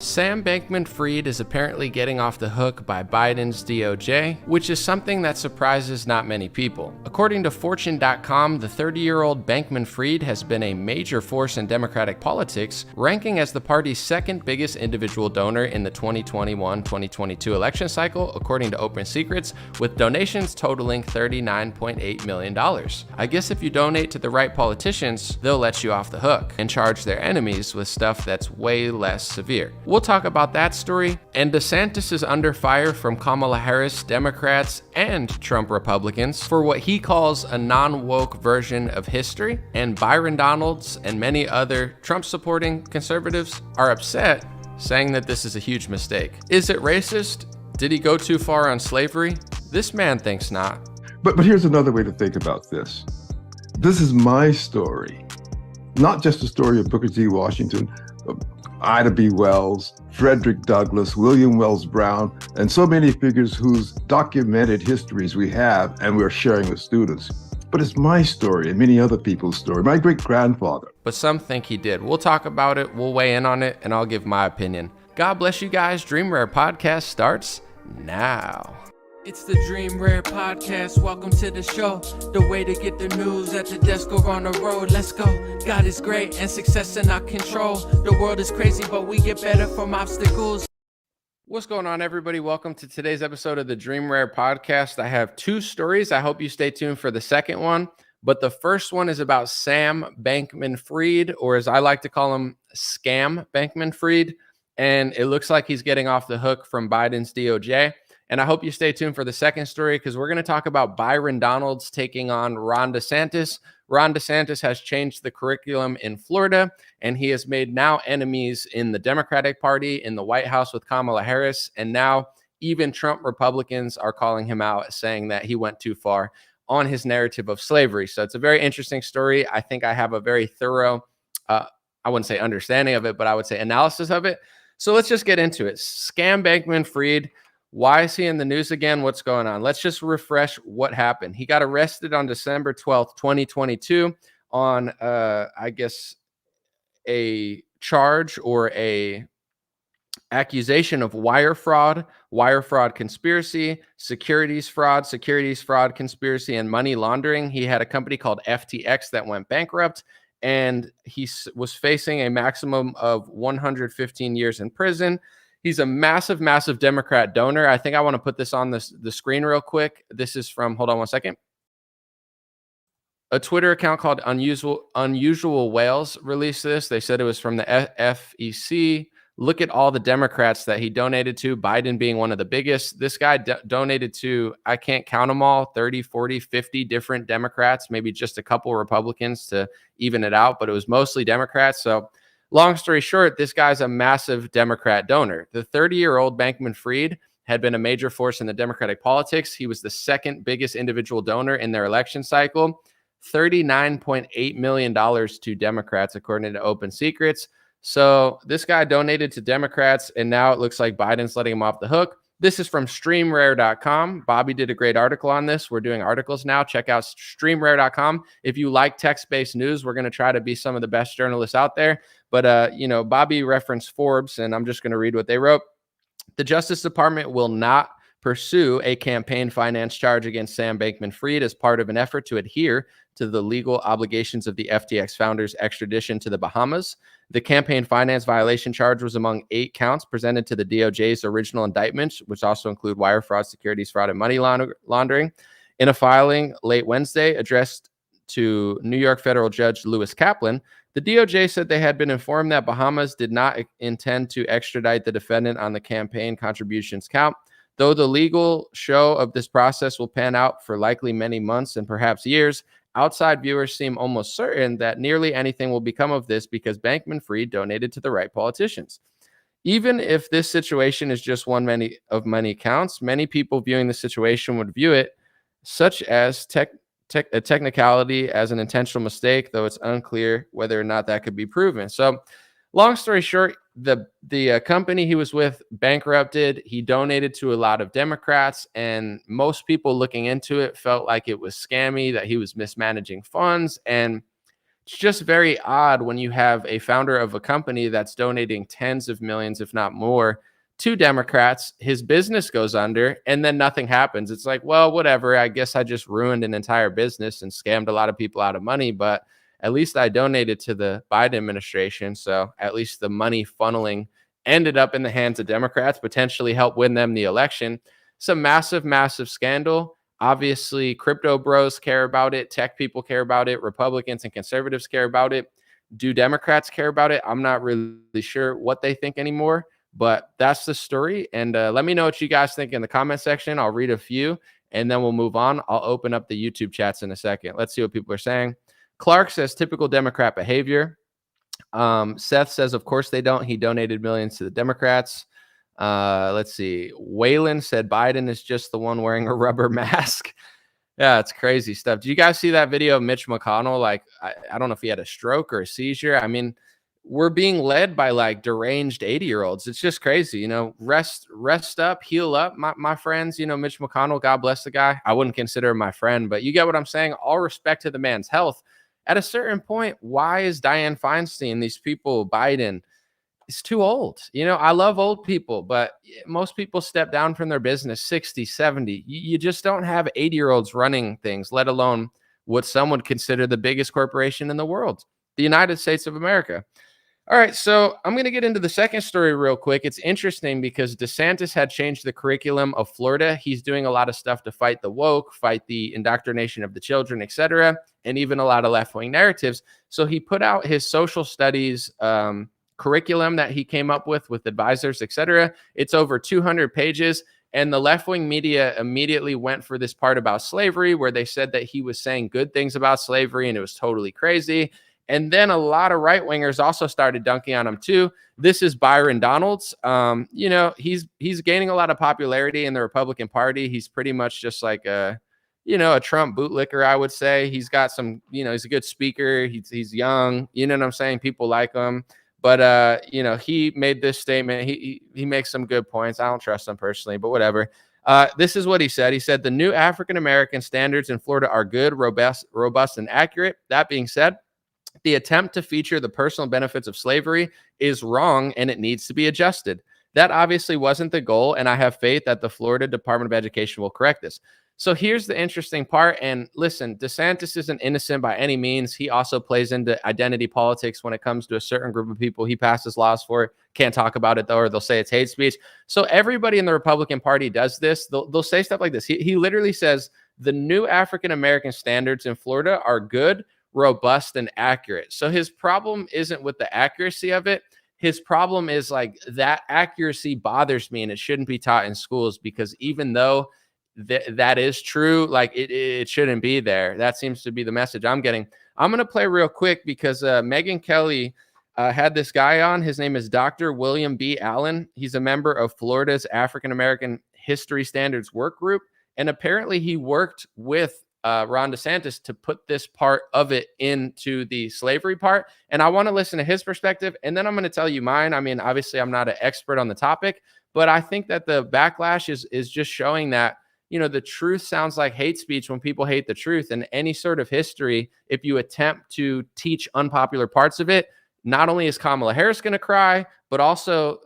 Sam Bankman-Fried is apparently getting off the hook by Biden's DOJ, which is something that surprises not many people. According to Fortune.com, the 30-year-old Bankman-Fried has been a major force in Democratic politics, ranking as the party's second biggest individual donor in the 2021-2022 election cycle, according to Open Secrets, with donations totaling $39.8 million. I guess if you donate to the right politicians, they'll let you off the hook and charge their enemies with stuff that's way less severe. We'll talk about that story. And DeSantis is under fire from Kamala Harris, Democrats, and Trump Republicans for what he calls a non-woke version of history. And Byron Donalds and many other Trump-supporting conservatives are upset, saying that this is a huge mistake. Is it racist? Did he go too far on slavery? This man thinks not. But here's another way to think about this. This is my story, not just the story of Booker T. Washington, Ida B. Wells, Frederick Douglass, William Wells Brown, and so many figures whose documented histories we have and we're sharing with students. But it's my story and many other people's story, my great-grandfather. But some think he did. We'll talk about it, we'll weigh in on it, and I'll give my opinion. God bless you guys. Dream Rare Podcast starts now. It's the Dream Rare Podcast. Welcome to the show. The way to get the news at the desk or on the road. Let's go. God is great and success in our control. The world is crazy, but we get better from obstacles. What's going on, everybody? Welcome to today's episode of the Dream Rare Podcast. I have two stories. I hope you stay tuned for the second one. But the first one is about Sam Bankman-Fried, or as I like to call him, Scam Bankman-Fried. And it looks like he's getting off the hook from Biden's DOJ. And I hope you stay tuned for the second story because we're going to talk about Byron Donalds taking on Ron DeSantis. Ron DeSantis has changed the curriculum in Florida, and he has made now enemies in the Democratic Party, in the White House with Kamala Harris, and now even Trump Republicans are calling him out, saying that he went too far on his narrative of slavery. So it's a very interesting story. I think I have a very thorough, I wouldn't say understanding of it, but I would say analysis of it. So let's just get into it. Scam Bankman-Fried. Why is he in the news again? What's going on? Let's just refresh what happened. He got arrested on December 12th, 2022 on, I guess, a charge or a accusation of wire fraud conspiracy, securities fraud conspiracy, and money laundering. He had a company called FTX that went bankrupt, and he was facing a maximum of 115 years in prison. He's a massive, massive Democrat donor. I think I want to put this on the screen real quick. This is from, hold on one second. A Twitter account called Unusual Whales released this. They said it was from the FEC. Look at all the Democrats that he donated to, Biden being one of the biggest. This guy donated to, I can't count them all, 30, 40, 50 different Democrats, maybe just a couple Republicans to even it out, but it was mostly Democrats. So long story short, this guy's a massive Democrat donor. The 30-year-old Bankman-Fried had been a major force in the Democratic politics. He was the second biggest individual donor in their election cycle, $39.8 million to Democrats, according to Open Secrets. So this guy donated to Democrats, and now it looks like Biden's letting him off the hook. This is from streamrare.com. Bobby did a great article on this. We're doing articles now. Check out streamrare.com. If you like text-based news, we're going to try to be some of the best journalists out there. But, Bobby referenced Forbes, and I'm just going to read what they wrote. The Justice Department will not pursue a campaign finance charge against Sam Bankman-Fried as part of an effort to adhere to the legal obligations of the FTX founder's extradition to the Bahamas. The campaign finance violation charge was among 8 counts presented to the DOJ's original indictment, which also include wire fraud, securities fraud, and money laundering. In a filing late Wednesday addressed to New York federal judge Lewis Kaplan, the DOJ said they had been informed that Bahamas did not intend to extradite the defendant on the campaign contributions count. Though the legal show of this process will pan out for likely many months and perhaps years, outside viewers seem almost certain that nearly anything will become of this because Bankman-Fried donated to the right politicians. Even if this situation is just one of many counts, many people viewing the situation would view it such as a technicality as an intentional mistake, though it's unclear whether or not that could be proven. So long story short, the company he was with bankrupted. He donated to a lot of Democrats, and most people looking into it felt like it was scammy, that he was mismanaging funds. And It's just very odd when you have a founder of a company that's donating tens of millions, if not more, to Democrats. His business goes under and then nothing happens. It's like, well, whatever. I guess I just ruined an entire business and scammed a lot of people out of money, but at least I donated to the Biden administration. So at least the money funneling ended up in the hands of Democrats, potentially help win them the election. It's a massive, massive scandal. Obviously, crypto bros care about it. Tech people care about it. Republicans and conservatives care about it. Do Democrats care about it? I'm not really sure what they think anymore, but that's the story. And let me know what you guys think in the comment section. I'll read a few and then we'll move on. I'll open up the YouTube chats in a second. Let's see what people are saying. Clark says typical Democrat behavior. Seth says, of course they don't. He donated millions to the Democrats. Let's see. Waylon said Biden is just the one wearing a rubber mask. Yeah, it's crazy stuff. Did you guys see that video of Mitch McConnell? Like, I don't know if he had a stroke or a seizure. I mean, we're being led by like deranged 80-year-olds. It's just crazy. Rest up, heal up, my friends. Mitch McConnell, God bless the guy. I wouldn't consider him my friend, but you get what I'm saying. All respect to the man's health. At a certain point, why is Dianne Feinstein, these people, Biden, it's too old. I love old people, but most people step down from their business 60, 70. You just don't have 80-year-olds running things, let alone what some would consider the biggest corporation in the world, the United States of America. All right, so I'm going to get into the second story real quick. It's interesting because DeSantis had changed the curriculum of Florida. He's doing a lot of stuff to fight the woke, fight the indoctrination of the children, etc., and even a lot of left-wing narratives. So he put out his social studies curriculum that he came up with advisors, etc. It's over 200 pages. And the left-wing media immediately went for this part about slavery, where they said that he was saying good things about slavery and it was totally crazy. And then a lot of right-wingers also started dunking on him too. This is Byron Donalds. He's gaining a lot of popularity in the Republican Party. He's pretty much just like a Trump bootlicker, I would say. He's got some, he's a good speaker. He's young. You know what I'm saying? People like him. But, he made this statement. He makes some good points. I don't trust him personally, but whatever. This is what he said. He said, the new African-American standards in Florida are good, robust, and accurate. That being said, the attempt to feature the personal benefits of slavery is wrong and it needs to be adjusted. That obviously wasn't the goal, and I have faith that the Florida Department of Education will correct this. So here's the interesting part. And listen, DeSantis isn't innocent by any means. He also plays into identity politics when it comes to a certain group of people he passes laws for. Can't talk about it, though, or they'll say it's hate speech. So everybody in the Republican Party does this. They'll say stuff like this. He literally says the new African-American standards in Florida are good, robust, and accurate. So his problem isn't with the accuracy of it. His problem is like that accuracy bothers me and it shouldn't be taught in schools, because even though that is true, like it shouldn't be there. That seems to be the message I'm getting. I'm going to play real quick because Megyn Kelly had this guy on. His name is Dr. William B. Allen. He's a member of Florida's African-American History Standards Work Group. And apparently he worked with Ron DeSantis to put this part of it into the slavery part. And I want to listen to his perspective. And then I'm going to tell you mine. I mean, obviously I'm not an expert on the topic, but I think that the backlash is just showing that, the truth sounds like hate speech when people hate the truth. And any sort of history, if you attempt to teach unpopular parts of it, not only is Kamala Harris going to cry, but also,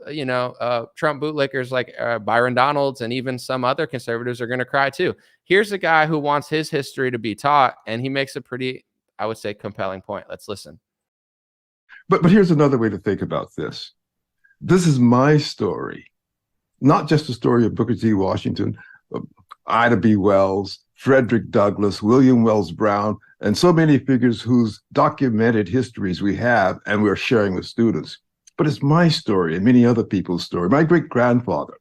Trump bootlickers like Byron Donalds and even some other conservatives are going to cry too. Here's a guy who wants his history to be taught, and he makes a pretty, I would say, compelling point. Let's listen. But here's another way to think about this. This is my story, not just the story of Booker T. Washington, Ida B. Wells, Frederick Douglass, William Wells Brown, and so many figures whose documented histories we have and we're sharing with students. But it's my story and many other people's story. My great-grandfather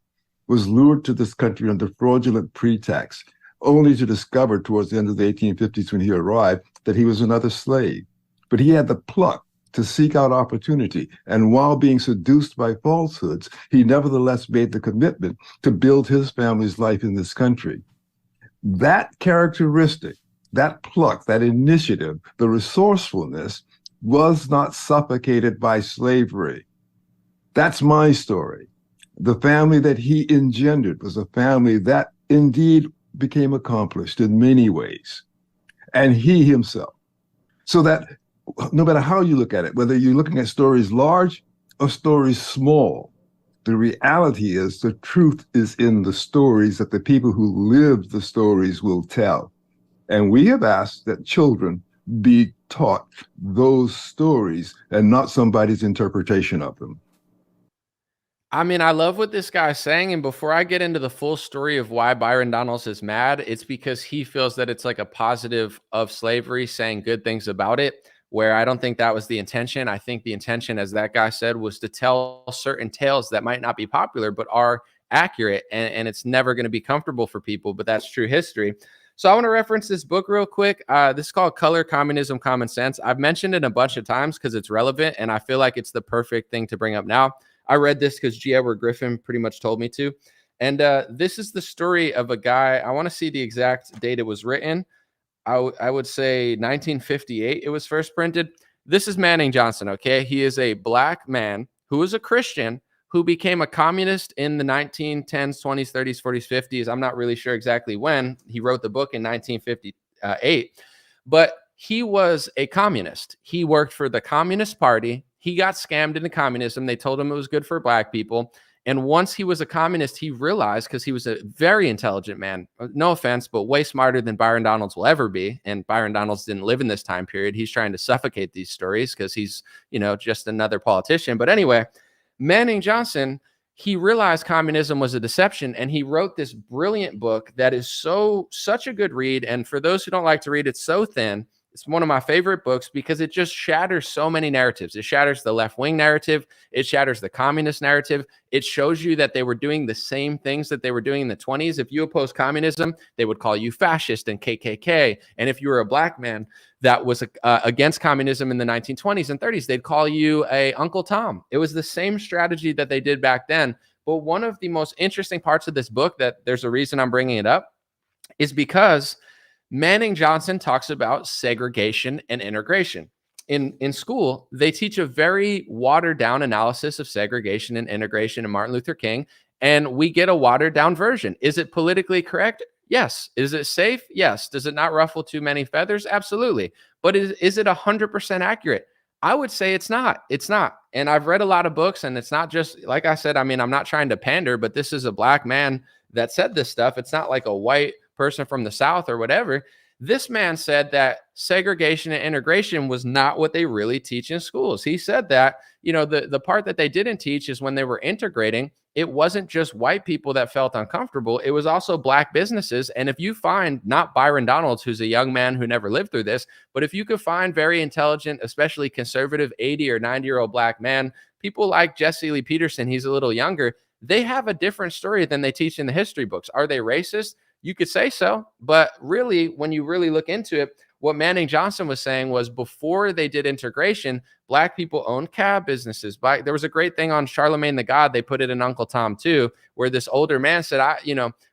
was lured to this country under fraudulent pretext, only to discover towards the end of the 1850s when he arrived that he was another slave. But he had the pluck to seek out opportunity. And while being seduced by falsehoods, he nevertheless made the commitment to build his family's life in this country. That characteristic, that pluck, that initiative, the resourcefulness was not suffocated by slavery. That's my story. The family that he engendered was a family that indeed became accomplished in many ways. And he himself. So that no matter how you look at it, whether you're looking at stories large or stories small, the reality is the truth is in the stories that the people who live the stories will tell. And we have asked that children be taught those stories and not somebody's interpretation of them. I mean, I love what this guy's saying. And before I get into the full story of why Byron Donalds is mad, it's because he feels that it's like a positive of slavery, saying good things about it, where I don't think that was the intention. I think the intention, as that guy said, was to tell certain tales that might not be popular, but are accurate. And it's never going to be comfortable for people, but that's true history. So I want to reference this book real quick. This is called Color, Communism, Common Sense. I've mentioned it a bunch of times because it's relevant, and I feel like it's the perfect thing to bring up now. I read this because G. Edward Griffin pretty much told me to. And this is the story of a guy. I want to see the exact date it was written. I would say 1958 it was first printed. This is Manning Johnson, okay? He is a black man who is a Christian who became a communist in the 1910s, 20s, 30s, 40s, 50s. I'm not really sure exactly when. He wrote the book in 1958. But he was a communist. He worked for the Communist Party. He got scammed into communism. They told him it was good for black people. And once he was a communist, he realized, because he was a very intelligent man, no offense, but way smarter than Byron Donalds will ever be. And Byron Donalds didn't live in this time period. He's trying to suffocate these stories because he's, just another politician. But anyway, Manning Johnson, he realized communism was a deception, and he wrote this brilliant book that is such a good read. And for those who don't like to read, it's so thin. It's one of my favorite books because it just shatters so many narratives. It shatters the left-wing narrative. It shatters the communist narrative. It shows you that they were doing the same things that they were doing in the 20s. If you oppose communism, they would call you fascist and KKK. And if you were a black man that was against communism in the 1920s and 30s, they'd call you a Uncle Tom. It was the same strategy that they did back then. But one of the most interesting parts of this book, that there's a reason I'm bringing it up, is because Manning Johnson talks about segregation and integration. In school, they teach a very watered down analysis of segregation and integration and Martin Luther King, and we get a watered down version. Is it politically correct? Yes. Is it safe? Yes. Does it not ruffle too many feathers? Absolutely. But is it 100% accurate? I would say it's not. It's not. And I've read a lot of books, and it's not just, like I said, I mean, I'm not trying to pander, but this is a black man that said this stuff. It's not like a white person from the South or whatever. This man said that segregation and integration was not what they really teach in schools. He said that, the part that they didn't teach is when they were integrating, it wasn't just white people that felt uncomfortable. It was also black businesses. And if you find, not Byron Donalds, who's a young man who never lived through this, but if you could find very intelligent, especially conservative 80 or 90-year-old black man, people like Jesse Lee Peterson, he's a little younger, they have a different story than they teach in the history books. Are they racist? You could say so, but really, when you really look into it, what Manning Johnson was saying was before they did integration, black people owned cab businesses. There was a great thing on Charlemagne the God. They put it in Uncle Tom too, where this older man said,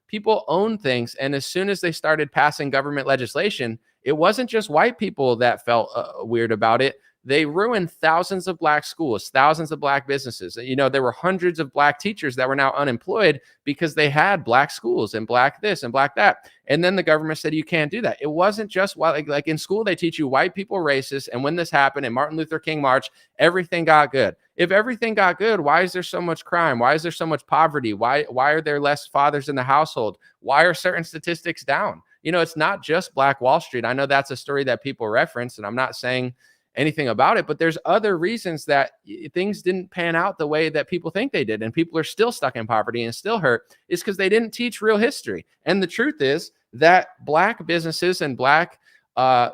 people own things. And as soon as they started passing government legislation, it wasn't just white people that felt weird about it. They ruined thousands of black schools, thousands of black businesses. There were hundreds of black teachers that were now unemployed because they had black schools and black this and black that. And then the government said, you can't do that. It wasn't just like in school, they teach you white people racist. And when this happened in Martin Luther King March, everything got good. If everything got good, why is there so much crime? Why is there so much poverty? Why are there less fathers in the household? Why are certain statistics down? It's not just Black Wall Street. I know that's a story that people reference, and I'm not saying anything about it, but there's other reasons that things didn't pan out the way that people think they did, and people are still stuck in poverty and still hurt, is because they didn't teach real history. And the truth is that black businesses and black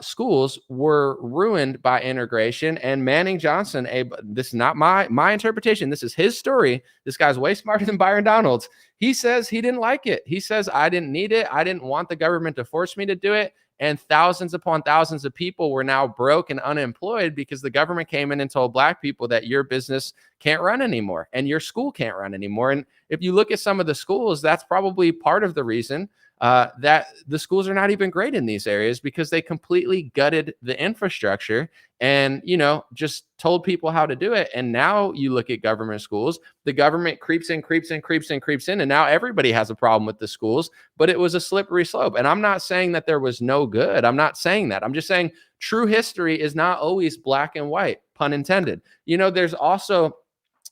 schools were ruined by integration. And Manning Johnson, this is not my interpretation, this is his story. This guy's way smarter than Byron Donalds. He says he didn't like it. He says, I didn't need it. I didn't want the government to force me to do it. And thousands upon thousands of people were now broke and unemployed because the government came in and told black people that your business can't run anymore and your school can't run anymore. And if you look at some of the schools, that's probably part of the reason. that the schools are not even great in these areas because they completely gutted the infrastructure and, just told people how to do it. And now you look at government schools, the government creeps in, and now everybody has a problem with the schools, but it was a slippery slope. And I'm not saying that there was no good. I'm not saying that. I'm just saying true history is not always black and white, pun intended. There's also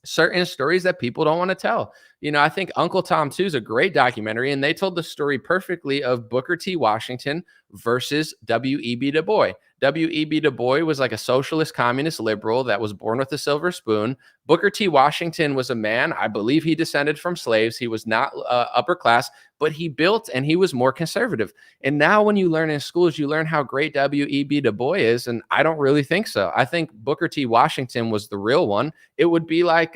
certain stories that people don't want to tell. I think Uncle Tom 2 is a great documentary, and they told the story perfectly of Booker T. Washington versus W.E.B. Du Bois. W.E.B. Du Bois was like a socialist, communist liberal that was born with a silver spoon. Booker T. Washington was a man, I believe he descended from slaves. He was not upper class, but he built and he was more conservative. And now when you learn in schools, you learn how great W.E.B. Du Bois is. And I don't really think so. I think Booker T. Washington was the real one. It would be like,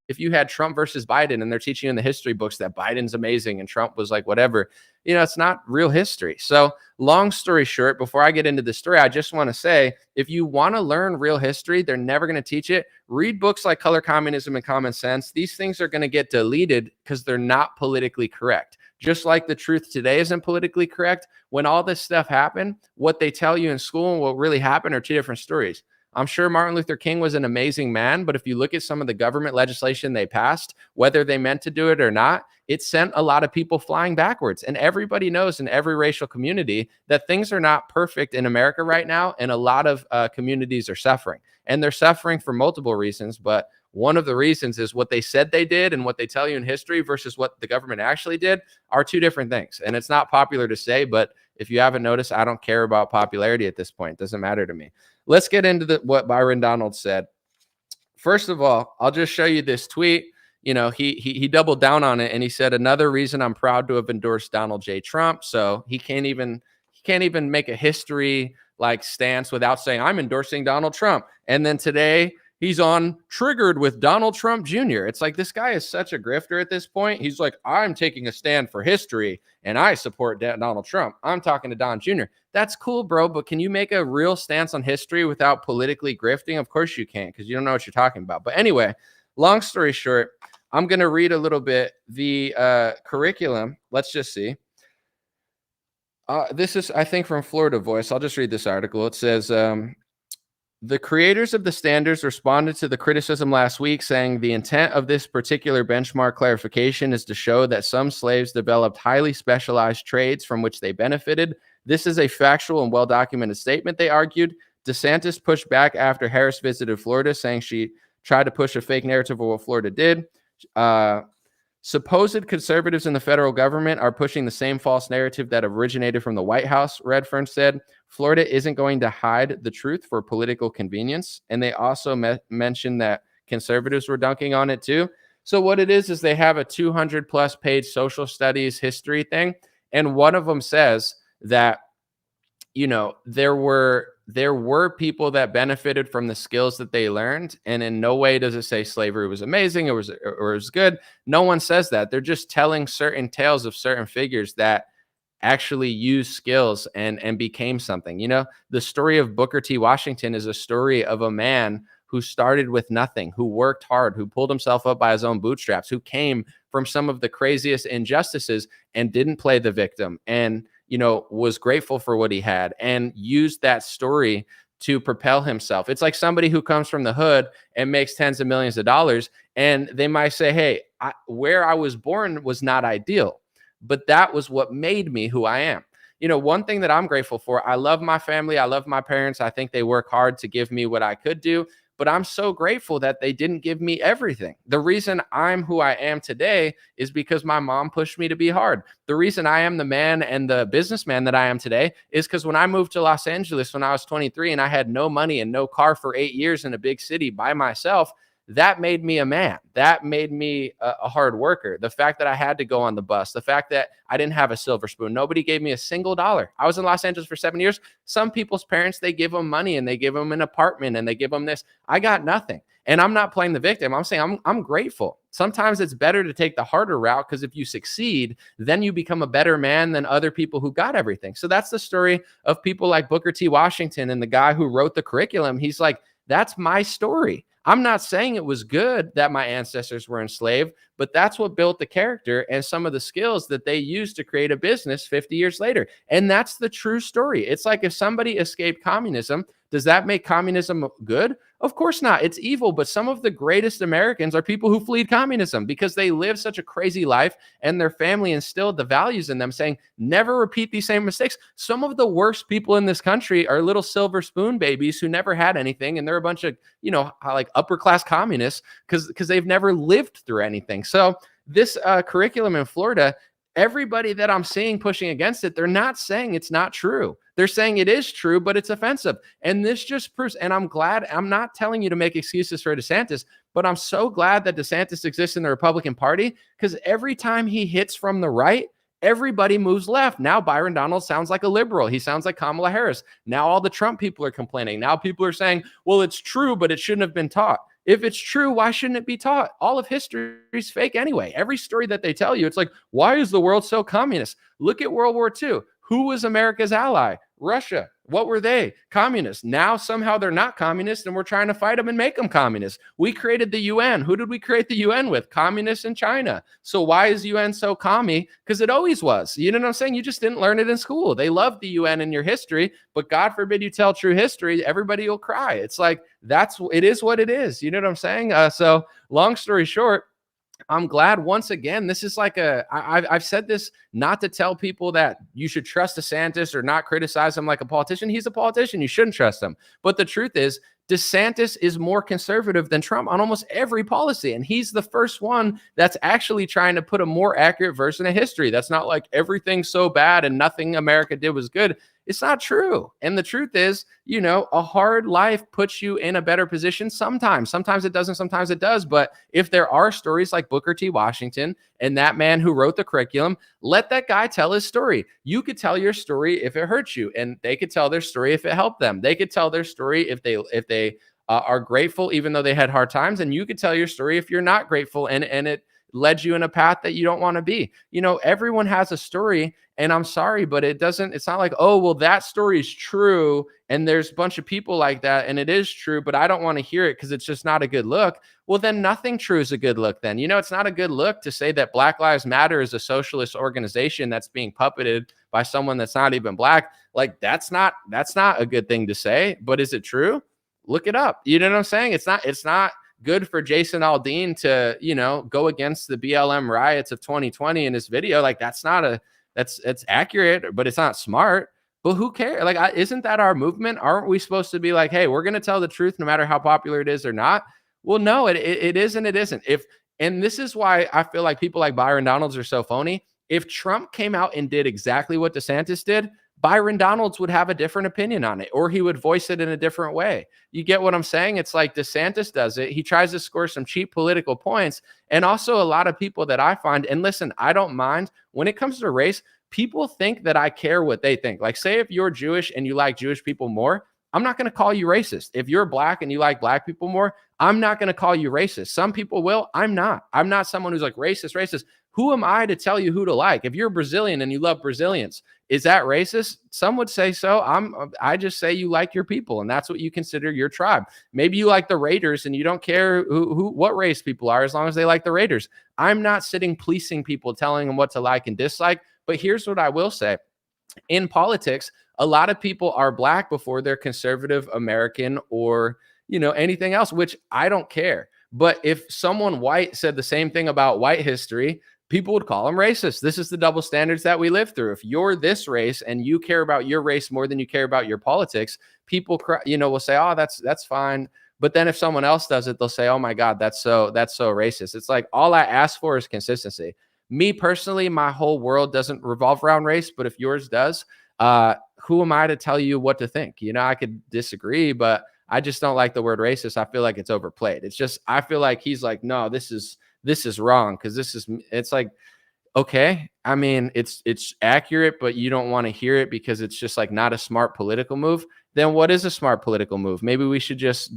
if you had Trump versus Biden and they're teaching you in the history books that Biden's amazing and Trump was like whatever, it's not real history. So long story short, before I get into the story, I just want to say, if you want to learn real history, they're never going to teach it. Read books like Color, Communism, and Common Sense. These things are going to get deleted because they're not politically correct. Just like the truth today isn't politically correct. When all this stuff happened, what they tell you in school and what really happened are two different stories. I'm sure Martin Luther King was an amazing man, but if you look at some of the government legislation they passed, whether they meant to do it or not, it sent a lot of people flying backwards. And everybody knows in every racial community that things are not perfect in America right now, and a lot of communities are suffering. And they're suffering for multiple reasons, but one of the reasons is what they said they did and what they tell you in history versus what the government actually did are two different things. And it's not popular to say, but if you haven't noticed, I don't care about popularity at this point. It doesn't matter to me. Let's get into what Byron Donald said. First of all, I'll just show you this tweet. He doubled down on it and he said, another reason I'm proud to have endorsed Donald J. Trump. So he can't even make a history like stance without saying I'm endorsing Donald Trump. And then today he's on Triggered with Donald Trump Jr. It's like, this guy is such a grifter at this point. He's like, I'm taking a stand for history and I support Donald Trump. I'm talking to Don Jr. That's cool, bro. But can you make a real stance on history without politically grifting? Of course you can, because you don't know what you're talking about. But anyway, long story short, I'm going to read a little bit the curriculum. Let's just see. This is, I think, from Florida Voice. I'll just read this article. It says, the creators of the standards responded to the criticism last week, saying the intent of this particular benchmark clarification is to show that some slaves developed highly specialized trades from which they benefited. This is a factual and well-documented statement, they argued. DeSantis pushed back after Harris visited Florida, saying she tried to push a fake narrative of what Florida did. Supposed conservatives in the federal government are pushing the same false narrative that originated from the White House, Redfern said. Florida isn't going to hide the truth for political convenience. And they also mentioned that conservatives were dunking on it too. So what it is they have a 200 plus page social studies history thing. And one of them says that, there were people that benefited from the skills that they learned. And in no way does it say slavery was amazing or it was good. No one says that. They're just telling certain tales of certain figures that actually used skills and became something. The story of Booker T. Washington is a story of a man who started with nothing, who worked hard, who pulled himself up by his own bootstraps, who came from some of the craziest injustices and didn't play the victim and was grateful for what he had and used that story to propel himself. It's like somebody who comes from the hood and makes tens of millions of dollars, and they might say, hey, where I was born was not ideal, but that was what made me who I am. One thing that I'm grateful for, I love my family. I love my parents. I think they work hard to give me what I could do. But I'm so grateful that they didn't give me everything. The reason I'm who I am today is because my mom pushed me to be hard. The reason I am the man and the businessman that I am today is because when I moved to Los Angeles when I was 23 and I had no money and no car for 8 years in a big city by myself, that made me a man. That made me a hard worker. The fact that I had to go on the bus, the fact that I didn't have a silver spoon, nobody gave me a single dollar. I was in Los Angeles for 7 years. Some people's parents, they give them money and they give them an apartment and they give them this. I got nothing. And I'm not playing the victim. I'm saying I'm grateful. Sometimes it's better to take the harder route because if you succeed, then you become a better man than other people who got everything. So that's the story of people like Booker T. Washington and the guy who wrote the curriculum. He's like, that's my story. I'm not saying it was good that my ancestors were enslaved, but that's what built the character and some of the skills that they used to create a business 50 years later. And that's the true story. It's like if somebody escaped communism, does that make communism good? Of course not. It's evil, but some of the greatest Americans are people who fled communism because they lived such a crazy life and their family instilled the values in them, saying, never repeat these same mistakes. Some of the worst people in this country are little silver spoon babies who never had anything, and they're a bunch of, like upper class communists because they've never lived through anything. So this curriculum in Florida, everybody that I'm seeing pushing against it, they're not saying it's not true. They're saying it is true, but it's offensive. And this just proves, and I'm glad, I'm not telling you to make excuses for DeSantis, but I'm so glad that DeSantis exists in the Republican Party, because every time he hits from the right, everybody moves left. Now Byron Donalds sounds like a liberal. He sounds like Kamala Harris. Now all the Trump people are complaining. Now people are saying, well, it's true, but it shouldn't have been taught. If it's true, why shouldn't it be taught? All of history is fake anyway. Every story that they tell you, it's like, why is the world so communist? Look at World War II. Who was America's ally? Russia. What were they? Communists. Now somehow they're not communists, and we're trying to fight them and make them communists. We created the UN. Who did we create the UN with? Communists in China. So why is UN so commie? Because it always was. You know what I'm saying? You just didn't learn it in school. They love the UN in your history, but God forbid you tell true history, everybody will cry. It's like, it is what it is. You know what I'm saying? So long story short, I'm glad once again, this is like I've said this not to tell people that you should trust DeSantis or not criticize him like a politician. He's a politician. You shouldn't trust him. But the truth is, DeSantis is more conservative than Trump on almost every policy. And he's the first one that's actually trying to put a more accurate version of history. That's not like everything's so bad and nothing America did was good. It's not true. And the truth is, a hard life puts you in a better position sometimes. Sometimes it doesn't, sometimes it does. But if there are stories like Booker T. Washington and that man who wrote the curriculum, let that guy tell his story. You could tell your story if it hurts you, and they could tell their story if it helped them. They could tell their story if they are grateful, even though they had hard times. And you could tell your story if you're not grateful and it led you in a path that you don't want to be. Everyone has a story, and I'm sorry, but it's not like, oh, well, that story is true and there's a bunch of people like that and it is true, but I don't want to hear it because it's just not a good look. Well, then nothing true is a good look then. It's not a good look to say that Black Lives Matter is a socialist organization that's being puppeted by someone that's not even Black. Like, that's not a good thing to say, but is it true? Look it up. You know what I'm saying? It's not good for Jason Aldean to, go against the BLM riots of 2020 in his video. Like, it's accurate, but it's not smart. But who cares? Like, isn't that our movement? Aren't we supposed to be like, hey, we're going to tell the truth no matter how popular it is or not? Well, no, it isn't. It isn't. And this is why I feel like people like Byron Donalds are so phony. If Trump came out and did exactly what DeSantis did, Byron Donalds would have a different opinion on it, or he would voice it in a different way. You get what I'm saying? It's like DeSantis does it. He tries to score some cheap political points. And also a lot of people that I find, and listen, I don't mind when it comes to race, people think that I care what they think. Like, say if you're Jewish and you like Jewish people more, I'm not going to call you racist. If you're Black and you like Black people more, I'm not going to call you racist. Some people will. I'm not. I'm not someone who's like racist. Who am I to tell you who to like? If you're Brazilian and you love Brazilians, is that racist? Some would say so. I just say you like your people, and that's what you consider your tribe. Maybe you like the Raiders and you don't care what race people are as long as they like the Raiders. I'm not sitting policing people, telling them what to like and dislike. But here's what I will say. In politics, a lot of people are Black before they're conservative American or, anything else, which I don't care. But if someone white said the same thing about white history, people would call them racist. This is the double standards that we live through. If you're this race and you care about your race more than you care about your politics, people, will say, oh, that's fine. But then if someone else does it, they'll say, oh my God, that's so racist. It's like, all I ask for is consistency. Me personally, my whole world doesn't revolve around race, but if yours does, who am I to tell you what to think? I could disagree, but I just don't like the word racist. I feel like it's overplayed. It's just, I feel like he's like, no, this is wrong. Cause it's like, okay. I mean, it's accurate, but you don't want to hear it because it's just like not a smart political move. Then what is a smart political move? Maybe we should just,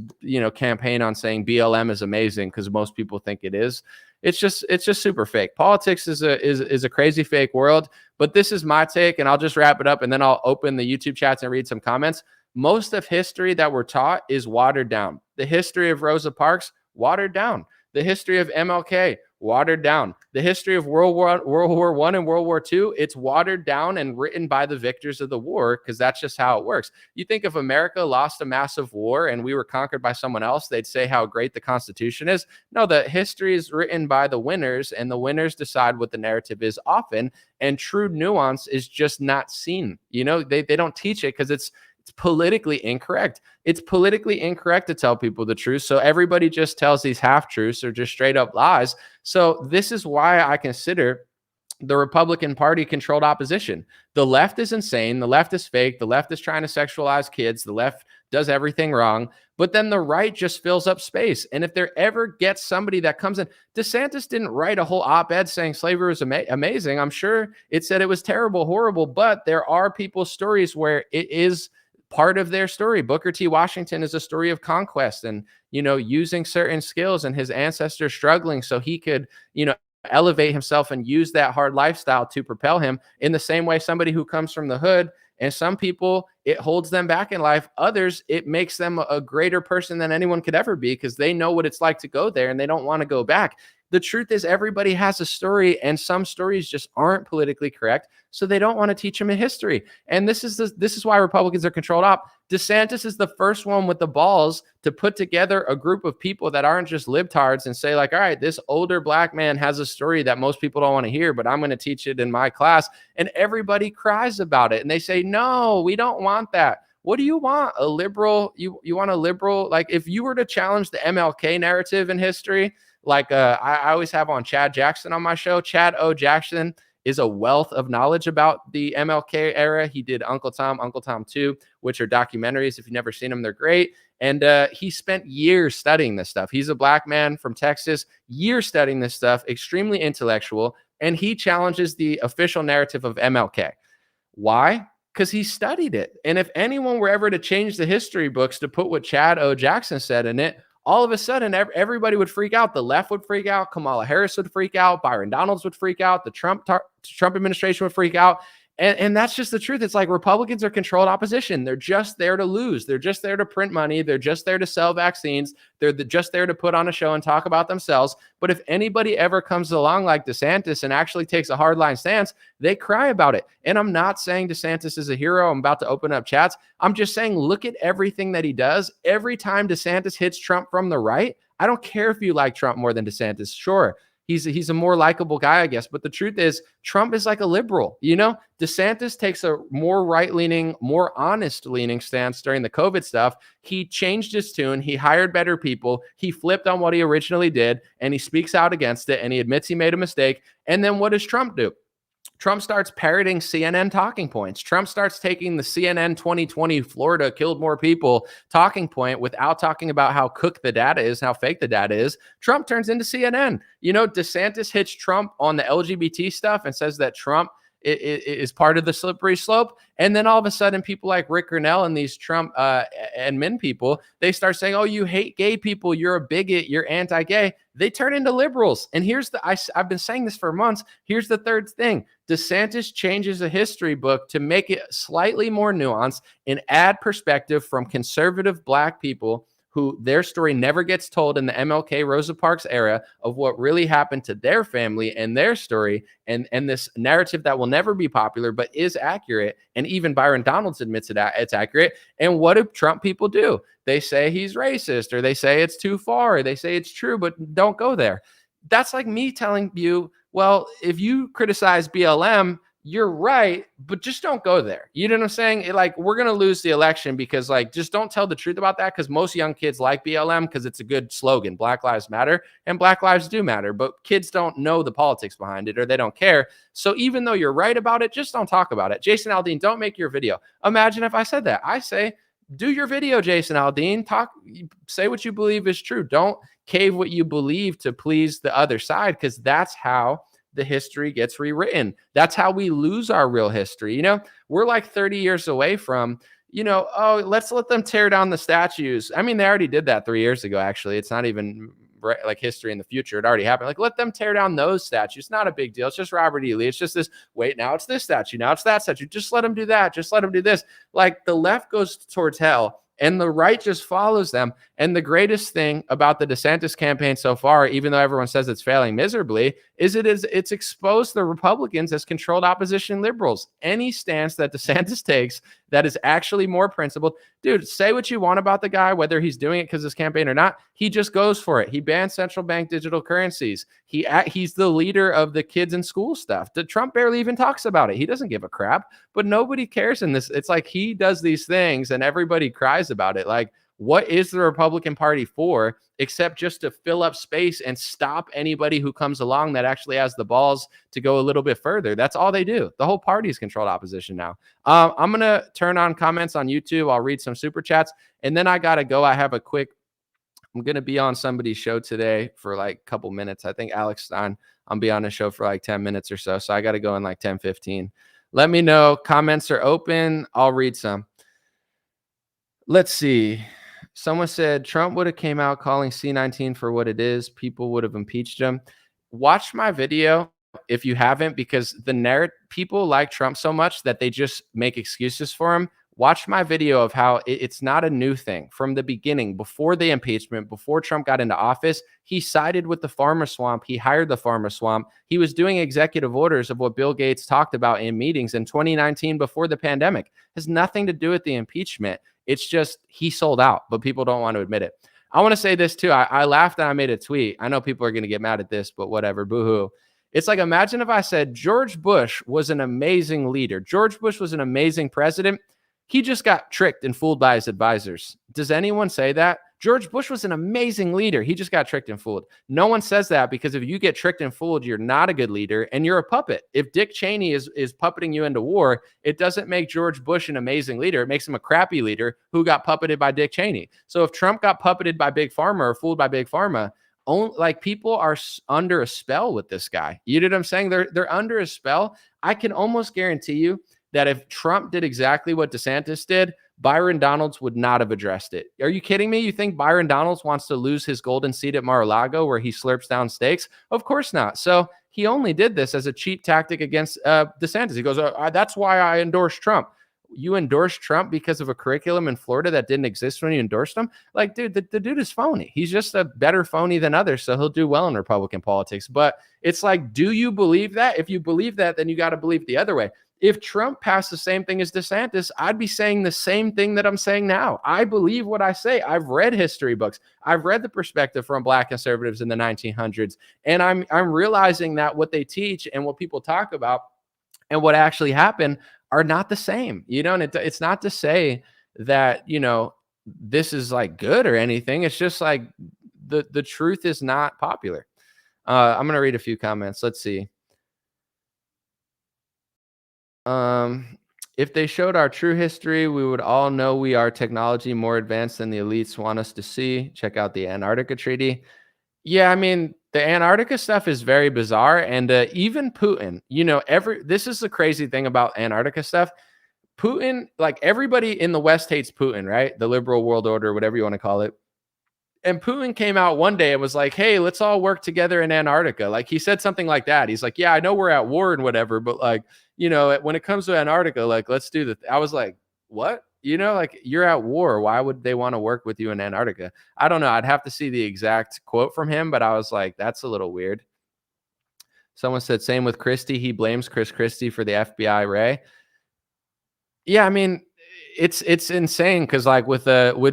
campaign on saying BLM is amazing because most people think it is. It's just super fake. Politics is a crazy fake world, but this is my take, and I'll just wrap it up and then I'll open the YouTube chats and read some comments. Most of history that we're taught is watered down. The history of Rosa Parks, watered down. The history of MLK, watered down. The history of World War I and World War II, it's watered down and written by the victors of the war, because that's just how it works. You think if America lost a massive war and we were conquered by someone else, they'd say how great the Constitution is. No, the history is written by the winners, and the winners decide what the narrative is often, and true nuance is just not seen. You know, they don't teach it because it's politically incorrect. It's politically incorrect to tell people the truth. So everybody just tells these half-truths or just straight up lies. So this is why I consider the Republican Party controlled opposition. The left is insane. The left is fake. The left is trying to sexualize kids. The left does everything wrong. But then the right just fills up space. And if there ever gets somebody that comes in, DeSantis didn't write a whole op-ed saying slavery was amazing. I'm sure it said it was terrible, horrible, but there are people's stories where it is part of their story. Booker T. Washington is a story of conquest and, you know, using certain skills and his ancestors struggling so he could, you know, elevate himself and use that hard lifestyle to propel him. In the same way, somebody who comes from the hood, and some people, it holds them back in life. Others, it makes them a greater person than anyone could ever be, because they know what it's like to go there and they don't want to go back. The truth is, everybody has a story, and some stories just aren't politically correct, so they don't want to teach them in history. And this is why Republicans are controlled op. DeSantis is the first one with the balls to put together a group of people that aren't just libtards and say like, all right, this older black man has a story that most people don't want to hear, but I'm going to teach it in my class. And everybody cries about it. And they say, no, we don't want that. What do you want? A liberal? You want a liberal? Like, if you were to challenge the MLK narrative in history, like I always have on Chad Jackson on my show. Chad O. Jackson is a wealth of knowledge about the MLK era. He did Uncle Tom 2, which are documentaries. If you've never seen them, they're great. And he spent years studying this stuff. He's a black man from Texas, years studying this stuff, extremely intellectual. And he challenges the official narrative of MLK. Why? Because he studied it. And if anyone were ever to change the history books to put what Chad O. Jackson said in it, all of a sudden, everybody would freak out. The left would freak out. Kamala Harris would freak out. Byron Donalds would freak out. The Trump administration would freak out. And that's just the truth. It's like Republicans are controlled opposition. They're just there to lose. They're just there to print money. They're just there to sell vaccines. They're just there to put on a show and talk about themselves. But if anybody ever comes along like DeSantis and actually takes a hardline stance, they cry about it. And I'm not saying DeSantis is a hero. I'm about to open up chats. I'm just saying, look at everything that he does. Every time DeSantis hits Trump from the right, I don't care if you like Trump more than DeSantis. Sure, he's a more likable guy, I guess. But the truth is, Trump is like a liberal. You know, DeSantis takes a more right-leaning, more honest-leaning stance during the COVID stuff. He changed his tune. He hired better people. He flipped on what he originally did, and he speaks out against it, and he admits he made a mistake. And then what does Trump do? Trump starts parroting CNN talking points. Trump starts taking the CNN 2020 Florida killed more people talking point without talking about how cooked the data is, how fake the data is. Trump turns into CNN. You know, DeSantis hits Trump on the LGBT stuff and says that Trump is part of the slippery slope. And then all of a sudden, people like Rick Grinnell and these Trump admin people, they start saying, oh, you hate gay people. You're a bigot. You're anti-gay. They turn into liberals. And here's I've been saying this for months. Here's the third thing. DeSantis changes the history book to make it slightly more nuanced and add perspective from conservative black people who their story never gets told in the MLK Rosa Parks era of what really happened to their family and their story, and this narrative that will never be popular but is accurate. And even Byron Donalds admits it's accurate. And what do Trump people do? They say he's racist, or they say it's too far, or they say it's true, but don't go there. That's like me telling you, well, if you criticize BLM, you're right, but just don't go there. You know what I'm saying? We're going to lose the election because just don't tell the truth about that, because most young kids like BLM because it's a good slogan. Black Lives Matter, and Black lives do matter, but kids don't know the politics behind it, or they don't care. So even though you're right about it, just don't talk about it. Jason Aldean, don't make your video. Imagine if I said that. I say, do your video, Jason Aldean. Say what you believe is true. Don't cave what you believe to please the other side, because that's how the history gets rewritten. That's how we lose our real history. You know, we're like 30 years away from, oh, let's let them tear down the statues. I mean, they already did that 3 years ago, actually. It's not even like history in the future. It already happened. Like, let them tear down those statues. Not a big deal. It's just Robert E. Lee. It's just this, wait, now it's this statue. Now it's that statue. Just let them do that. Just let them do this. Like, the left goes towards hell and the right just follows them. And the greatest thing about the DeSantis campaign so far, even though everyone says it's failing miserably, is it's exposed the Republicans as controlled opposition liberals. Any stance that DeSantis takes that is actually more principled, dude, say what you want about the guy, whether he's doing it because his campaign or not, he just goes for it. He bans central bank digital currencies. He's the leader of the kids in school stuff. Trump barely even talks about it. He doesn't give a crap, but nobody cares in this. It's like he does these things and everybody cries about it. Like, what is the Republican Party for except just to fill up space and stop anybody who comes along that actually has the balls to go a little bit further? That's all they do. The whole party is controlled opposition now. I'm going to turn on comments on YouTube. I'll read some super chats, and then I got to go. I'm going to be on somebody's show today for like a couple minutes. I think Alex Stein, I'll be on a show for like 10 minutes or so. So I got to go in like 10, 15. Let me know. Comments are open. I'll read some. Let's see. Someone said Trump would have came out calling C-19 for what it is. People would have impeached him. Watch my video if you haven't, because people like Trump so much that they just make excuses for him. Watch my video of how it's not a new thing. From the beginning, before the impeachment, before Trump got into office, he sided with the pharma swamp. He hired the pharma swamp. He was doing executive orders of what Bill Gates talked about in meetings in 2019 before the pandemic. It has nothing to do with the impeachment. It's just he sold out, but people don't want to admit it. I want to say this too. I laughed and I made a tweet. I know people are going to get mad at this, but whatever. Boo-hoo. It's like, imagine if I said George Bush was an amazing leader. George Bush was an amazing president. He just got tricked and fooled by his advisors. Does anyone say that? George Bush was an amazing leader. He just got tricked and fooled. No one says that, because if you get tricked and fooled, you're not a good leader and you're a puppet. If Dick Cheney is puppeting you into war, it doesn't make George Bush an amazing leader. It makes him a crappy leader who got puppeted by Dick Cheney. So if Trump got puppeted by Big Pharma or fooled by Big Pharma, like, people are under a spell with this guy. You know what I'm saying? They're under a spell. I can almost guarantee you that if Trump did exactly what DeSantis did, Byron Donalds would not have addressed it. Are you kidding me? You think Byron Donalds wants to lose his golden seat at Mar-a-Lago where he slurps down steaks? Of course not. So he only did this as a cheap tactic against DeSantis. He goes, that's why I endorsed Trump. You endorsed Trump because of a curriculum in Florida that didn't exist when you endorsed him? Like, dude, the dude is phony. He's just a better phony than others, so he'll do well in Republican politics. But it's like, do you believe that? If you believe that, then you got to believe the other way. If Trump passed the same thing as DeSantis, I'd be saying the same thing that I'm saying now. I believe what I say. I've read history books. I've read the perspective from Black conservatives in the 1900s. And I'm realizing that what they teach and what people talk about and what actually happened are not the same. You know, and it's not to say that, you know, this is like good or anything. It's just like the truth is not popular. I'm going to read a few comments. Let's see. If they showed our true history, we would all know we are technology more advanced than the elites want us to see. Check out the Antarctica Treaty. Yeah, I mean, the Antarctica stuff is very bizarre. And even Putin, you know, this is the crazy thing about Antarctica stuff. Putin, like, everybody in the West hates Putin, right? The liberal world order, whatever you want to call it. And Putin came out one day and was like, hey, let's all work together in Antarctica. Like, he said something like that. He's like, yeah, I know we're at war and whatever, but like, you know, when it comes to Antarctica, like, let's do the, I was like, what? You know, like, you're at war. Why would they want to work with you in Antarctica? I don't know. I'd have to see the exact quote from him, but I was like, that's a little weird. Someone said, same with Christie. He blames Chris Christie for the FBI Ray. Yeah, I mean, it's insane because, like, with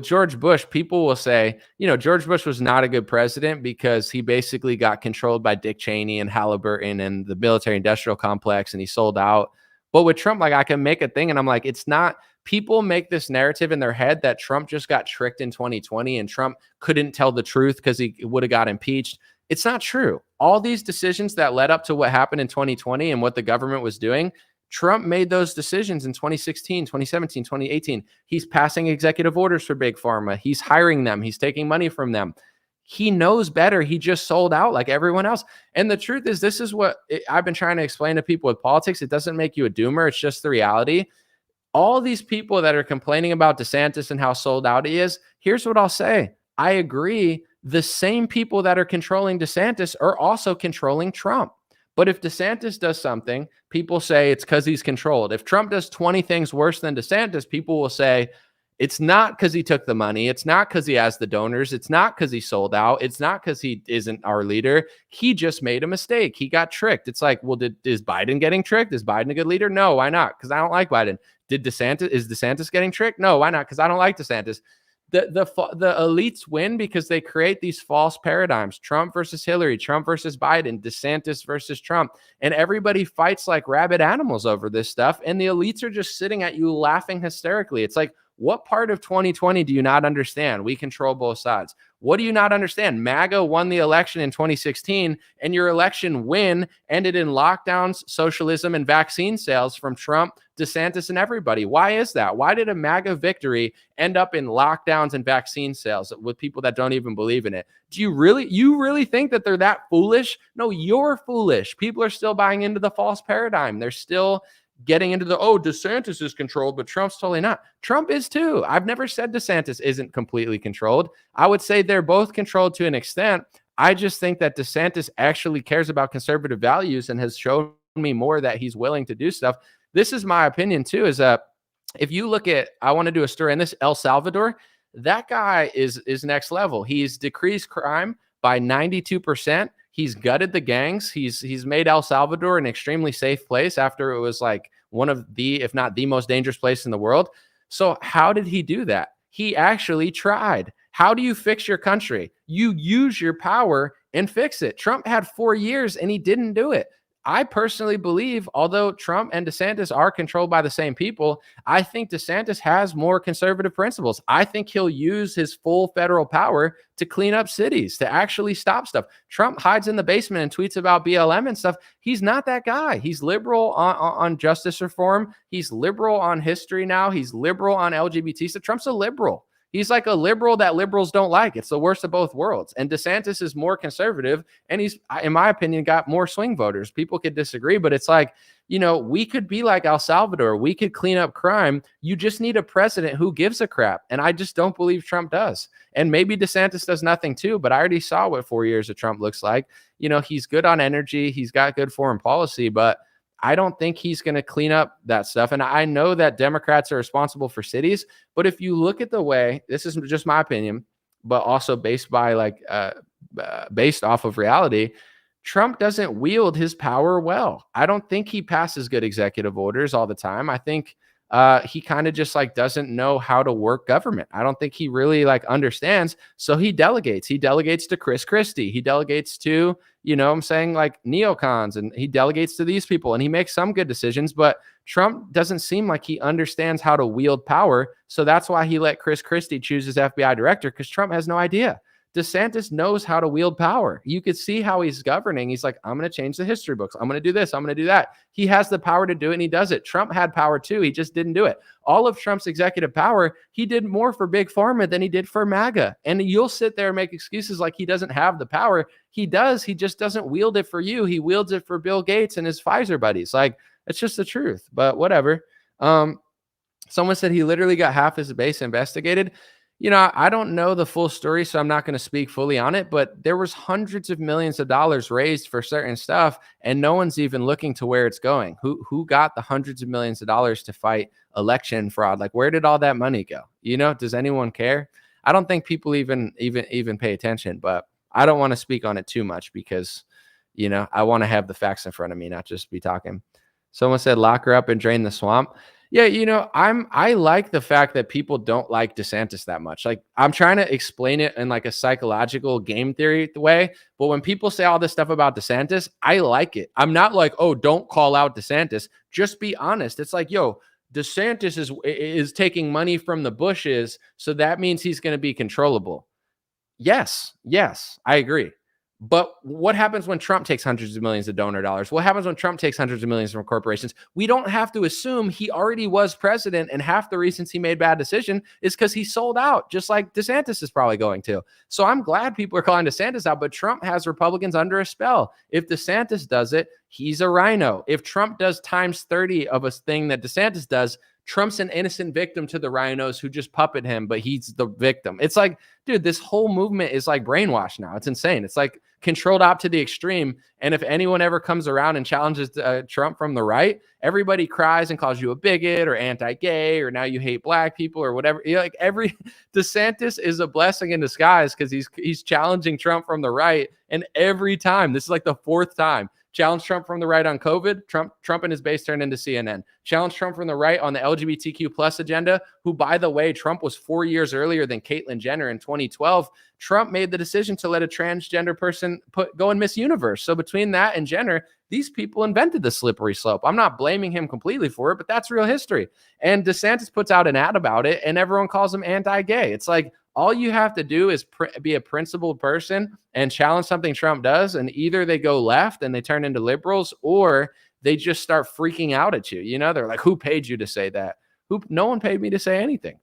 George Bush, people will say, you know, George Bush was not a good president because he basically got controlled by Dick Cheney and Halliburton and the military industrial complex, and he sold out. But with Trump, like, I can make a thing, and I'm like, it's not. People make this narrative in their head that Trump just got tricked in 2020 and Trump couldn't tell the truth because he would have got impeached. It's not true. All these decisions that led up to what happened in 2020 and what the government was doing, Trump made those decisions in 2016, 2017, 2018. He's passing executive orders for Big Pharma. He's hiring them. He's taking money from them. He knows better. He just sold out like everyone else. And the truth is, this is what I've been trying to explain to people with politics. It doesn't make you a doomer. It's just the reality. All these people that are complaining about DeSantis and how sold out he is, here's what I'll say. I agree The same people that are controlling DeSantis are also controlling Trump. But if DeSantis does something, people say it's because he's controlled. If Trump does 20 things worse than DeSantis, people will say it's not because he took the money. It's not because he has the donors. It's not because he sold out. It's not because he isn't our leader. He just made a mistake. He got tricked. It's like, well, is Biden getting tricked? Is Biden a good leader? No, why not? Because I don't like Biden. Is DeSantis getting tricked? No, why not? Because I don't like DeSantis. The elites win because they create these false paradigms. Trump versus Hillary, Trump versus Biden, DeSantis versus Trump. And everybody fights like rabid animals over this stuff. And the elites are just sitting at you laughing hysterically. It's like, what part of 2020 do you not understand? We control both sides. What do you not understand? MAGA won the election in 2016, and your election win ended in lockdowns, socialism, and vaccine sales from Trump, DeSantis, and everybody. Why is that? Why did a MAGA victory end up in lockdowns and vaccine sales with people that don't even believe in it? Do you really think that they're that foolish? No, you're foolish. People are still buying into the false paradigm. They're still getting into DeSantis is controlled, but Trump's totally not. Trump is too. I've never said DeSantis isn't completely controlled. I would say they're both controlled to an extent. I just think that DeSantis actually cares about conservative values and has shown me more that he's willing to do stuff. This is my opinion too, is that if you look at, I want to do a story in this, El Salvador, that guy is next level. He's decreased crime by 92%. He's gutted the gangs. He's made El Salvador an extremely safe place after it was like one of the, if not the most dangerous place in the world. So how did he do that? He actually tried. How do you fix your country? You use your power and fix it. Trump had 4 years and he didn't do it. I personally believe, although Trump and DeSantis are controlled by the same people, I think DeSantis has more conservative principles. I think he'll use his full federal power to clean up cities, to actually stop stuff. Trump hides in the basement and tweets about BLM and stuff. He's not that guy. He's liberal on justice reform. He's liberal on history now. He's liberal on LGBT stuff. Trump's a liberal. He's like a liberal that liberals don't like. It's the worst of both worlds. And DeSantis is more conservative, and he's, in my opinion, got more swing voters. People could disagree, but it's like, you know, we could be like El Salvador. We could clean up crime. You just need a president who gives a crap. And I just don't believe Trump does. And maybe DeSantis does nothing too, but I already saw what 4 years of Trump looks like. You know, he's good on energy. He's got good foreign policy, but I don't think he's going to clean up that stuff. And I know that Democrats are responsible for cities, but if you look at the way, this is just my opinion, but also based off of reality, Trump doesn't wield his power well. I don't think he passes good executive orders all the time. I think he kind of just like doesn't know how to work government. I don't think he really like understands. So he delegates. He delegates to Chris Christie. He delegates to, you know what I'm saying, like neocons, and he delegates to these people, and he makes some good decisions, but Trump doesn't seem like he understands how to wield power. So that's why he let Chris Christie choose his FBI director, because Trump has no idea. DeSantis knows how to wield power. You could see how he's governing. He's like, I'm going to change the history books. I'm going to do this. I'm going to do that. He has the power to do it, and he does it. Trump had power too. He just didn't do it. All of Trump's executive power, he did more for Big Pharma than he did for MAGA. And you'll sit there and make excuses like he doesn't have the power. He does. He just doesn't wield it for you. He wields it for Bill Gates and his Pfizer buddies. Like, it's just the truth. But whatever. Someone said he literally got half his base investigated. You know, I don't know the full story, so I'm not going to speak fully on it, but there was hundreds of millions of dollars raised for certain stuff, and no one's even looking to where it's going. Who got the hundreds of millions of dollars to fight election fraud? Like, where did all that money go? You know, does anyone care? I don't think people even pay attention, but I don't want to speak on it too much because, you know, I want to have the facts in front of me, not just be talking. Someone said lock her up and drain the swamp. Yeah, you know, I like the fact that people don't like DeSantis that much. Like, I'm trying to explain it in like a psychological game theory way, but when people say all this stuff about DeSantis, I like it. I'm not like, oh, don't call out DeSantis. Just be honest. It's like, yo, DeSantis is taking money from the Bushes, so that means he's going to be controllable. Yes, I agree. But what happens when Trump takes hundreds of millions of donor dollars? What happens when Trump takes hundreds of millions from corporations? We don't have to assume he already was president, and half the reasons he made bad decision is because he sold out, just like DeSantis is probably going to. So I'm glad people are calling DeSantis out, but Trump has Republicans under a spell. If DeSantis does it, he's a rhino. If Trump does times 30 of a thing that DeSantis does, Trump's an innocent victim to the rhinos who just puppet him, but he's the victim. It's like, dude, this whole movement is like brainwashed now. It's insane. It's like controlled op to the extreme. And if anyone ever comes around and challenges Trump from the right, everybody cries and calls you a bigot or anti-gay, or now you hate black people or whatever. You know, like every DeSantis is a blessing in disguise because he's challenging Trump from the right. And every time, this is like the fourth time, challenge Trump from the right on COVID. Trump and his base turned into CNN. Challenge Trump from the right on the LGBTQ plus agenda, who, by the way, Trump was 4 years earlier than Caitlyn Jenner in 2012. Trump made the decision to let a transgender person go in Miss Universe. So between that and Jenner, these people invented the slippery slope. I'm not blaming him completely for it, but that's real history. And DeSantis puts out an ad about it, and everyone calls him anti-gay. It's like, all you have to do is be a principled person and challenge something Trump does, and either they go left and they turn into liberals, or they just start freaking out at you. You know, they're like, who paid you to say that? No one paid me to say anything.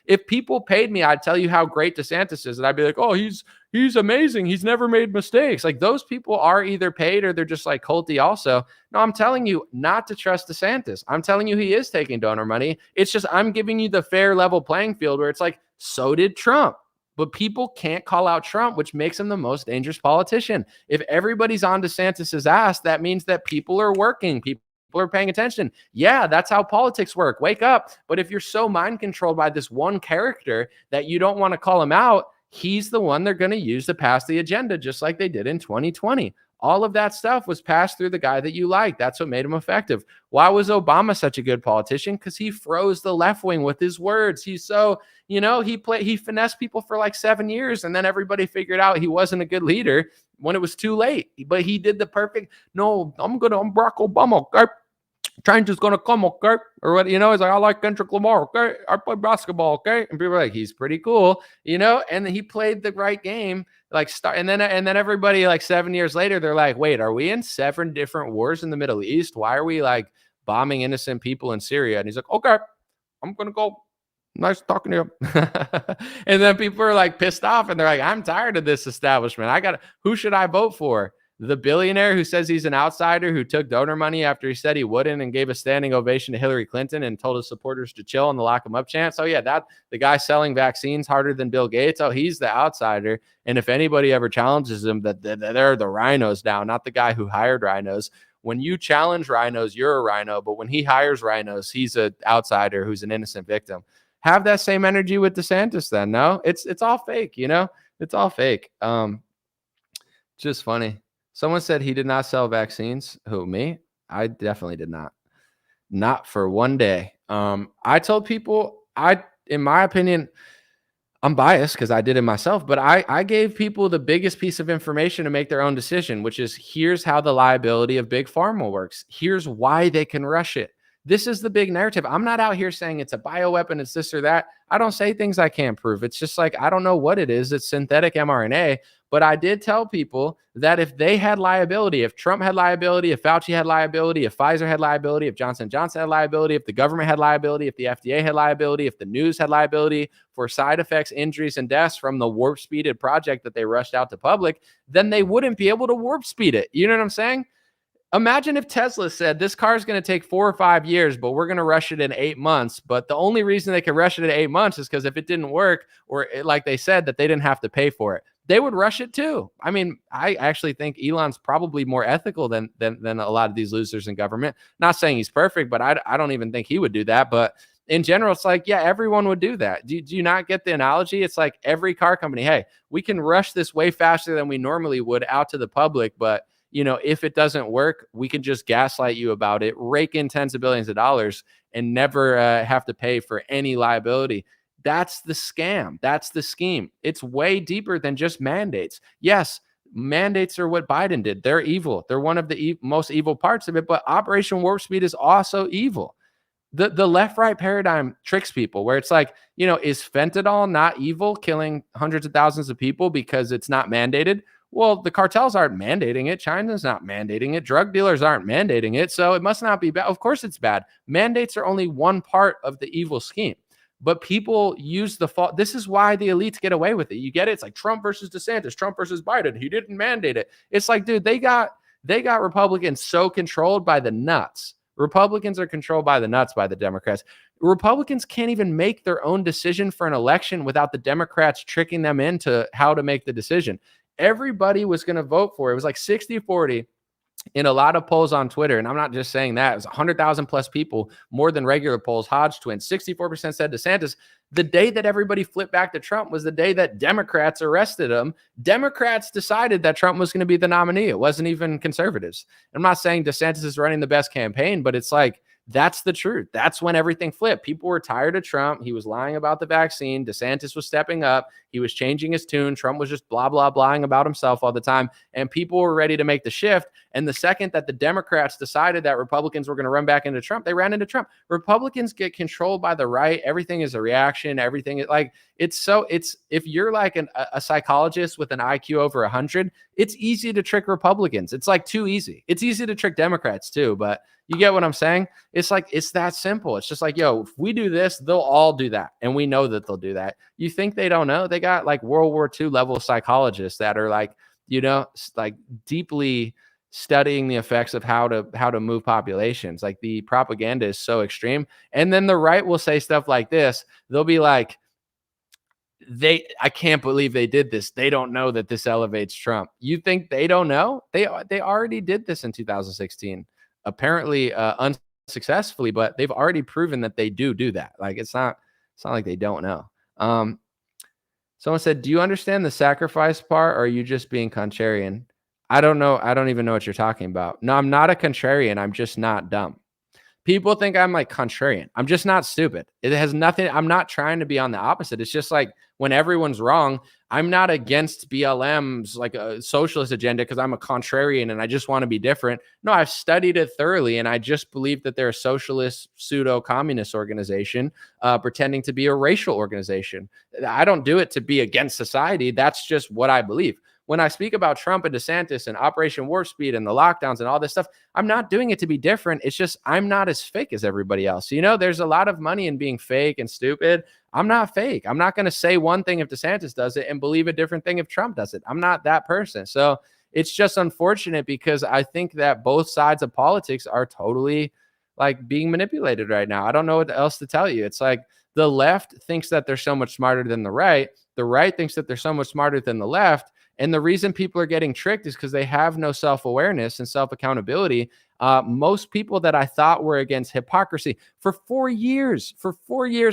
If people paid me, I'd tell you how great DeSantis is, and I'd be like, oh, he's amazing. He's never made mistakes. Like, those people are either paid or they're just like culty also. No, I'm telling you not to trust DeSantis. I'm telling you he is taking donor money. It's just, I'm giving you the fair level playing field where it's like, so did Trump. But people can't call out Trump, which makes him the most dangerous politician. If everybody's on DeSantis's ass, that means that people are working. People are paying attention. Yeah, that's how politics work. Wake up. But if you're so mind controlled by this one character that you don't want to call him out, he's the one they're going to use to pass the agenda, just like they did in 2020. All of that stuff was passed through the guy that you like. That's what made him effective. Why was Obama such a good politician? Because he froze the left wing with his words. He's so, he finessed people for like 7 years, and then everybody figured out he wasn't a good leader when it was too late. But he did the perfect, no, I'm Barack Obama, okay? Change is going to come, okay? Or what, he's like, I like Kendrick Lamar, okay? I play basketball, okay? And people are like, he's pretty cool, and he played the right game. And then everybody, like 7 years later, they're like, wait, are we in 7 different wars in the Middle East? Why are we like bombing innocent people in Syria? And he's like, okay, I'm going to go. Nice talking to you. And then people are like pissed off, and they're like, I'm tired of this establishment. Who should I vote for? The billionaire who says he's an outsider, who took donor money after he said he wouldn't, and gave a standing ovation to Hillary Clinton and told his supporters to chill on the lock him up chance. Oh yeah, the guy selling vaccines harder than Bill Gates. Oh, he's the outsider. And if anybody ever challenges him, that they're the rhinos now, not the guy who hired rhinos. When you challenge rhinos, you're a rhino. But when he hires rhinos, he's an outsider who's an innocent victim. Have that same energy with DeSantis then. No, it's all fake, it's all fake. Just funny. Someone said he did not sell vaccines. Who, me? I definitely did not. Not for one day. I told people, in my opinion, I'm biased because I did it myself, but I gave people the biggest piece of information to make their own decision, which is, here's how the liability of Big Pharma works. Here's why they can rush it. This is the big narrative. I'm not out here saying it's a bioweapon, it's this or that. I don't say things I can't prove. It's just like, I don't know what it is. It's synthetic mRNA. But I did tell people that if they had liability, if Trump had liability, if Fauci had liability, if Pfizer had liability, if Johnson & Johnson had liability, if the government had liability, if the FDA had liability, if the news had liability for side effects, injuries, and deaths from the warp speeded project that they rushed out to public, then they wouldn't be able to warp speed it. You know what I'm saying? Imagine if Tesla said, this car is going to take 4 or 5 years, but we're going to rush it in 8 months. But the only reason they could rush it in 8 months is because if it didn't work, or like they said, that they didn't have to pay for it, they would rush it too. I mean, I actually think Elon's probably more ethical than a lot of these losers in government. Not saying he's perfect, but I don't even think he would do that. But in general, it's like, yeah, everyone would do that. Do you not get the analogy? It's like every car company, hey, we can rush this way faster than we normally would out to the public, but if it doesn't work, we can just gaslight you about it, rake in tens of billions of dollars, and never have to pay for any liability. That's the scam. That's the scheme. It's way deeper than just mandates. Yes, mandates are what Biden did. They're evil. They're one of the most evil parts of it, but Operation Warp Speed is also evil. The left-right paradigm tricks people where it's like, is fentanyl not evil, killing hundreds of thousands of people because it's not mandated? Well, the cartels aren't mandating it. China's not mandating it. Drug dealers aren't mandating it. So it must not be bad. Of course it's bad. Mandates are only one part of the evil scheme. But people use the fault. This is why the elites get away with it. You get it? It's like Trump versus DeSantis, Trump versus Biden. He didn't mandate it. It's like, dude, they got Republicans so controlled by the nuts. Republicans are controlled by the nuts by the Democrats. Republicans can't even make their own decision for an election without the Democrats tricking them into how to make the decision. Everybody was going to vote for it. It was like 60-40 in a lot of polls on Twitter. And I'm not just saying that. It was 100,000 plus people, more than regular polls. Hodge twins, 64% said DeSantis. The day that everybody flipped back to Trump was the day that Democrats arrested him. Democrats decided that Trump was going to be the nominee. It wasn't even conservatives. I'm not saying DeSantis is running the best campaign, but it's like, that's the truth. That's when everything flipped. People were tired of Trump. He was lying about the vaccine. DeSantis was stepping up. He was changing his tune. Trump was just blah, blah, blahing about himself all the time. And people were ready to make the shift. And the second that the Democrats decided that Republicans were going to run back into Trump, they ran into Trump. Republicans get controlled by the right. Everything is a reaction. Everything is like, if you're like a psychologist with an IQ over 100, it's easy to trick Republicans. It's like too easy. It's easy to trick Democrats too, but you get what I'm saying? It's like, it's that simple. It's just like, yo, if we do this, they'll all do that. And we know that they'll do that. You think they don't know? They got like World War II level psychologists that are like, like deeply studying the effects of how to move populations. Like the propaganda is so extreme. And then the right will say stuff like this. They'll be like, I can't believe they did this. They don't know that this elevates Trump. You think they don't know? They already did this in 2016. Apparently unsuccessfully, but they've already proven that they do that. Like it's not like they don't know. Someone said, do you understand the sacrifice part, or are you just being contrarian? I don't know. I don't even know what you're talking about. No, I'm not a contrarian. I'm just not dumb. People think I'm like contrarian. I'm just not stupid. It has nothing. I'm not trying to be on the opposite. It's just like when everyone's wrong, I'm not against BLM's like a socialist agenda because I'm a contrarian and I just want to be different. No, I've studied it thoroughly and I just believe that they're a socialist pseudo-communist organization pretending to be a racial organization. I don't do it to be against society. That's just what I believe. When I speak about Trump and DeSantis and Operation Warp Speed and the lockdowns and all this stuff, I'm not doing it to be different. It's just I'm not as fake as everybody else. There's a lot of money in being fake and stupid. I'm not fake. I'm not going to say one thing if DeSantis does it and believe a different thing if Trump does it. I'm not that person. So it's just unfortunate because I think that both sides of politics are totally like being manipulated right now. I don't know what else to tell you. It's like the left thinks that they're so much smarter than the right. The right thinks that they're so much smarter than the left. And the reason people are getting tricked is because they have no self-awareness and self-accountability. Most people that I thought were against hypocrisy for 4 years,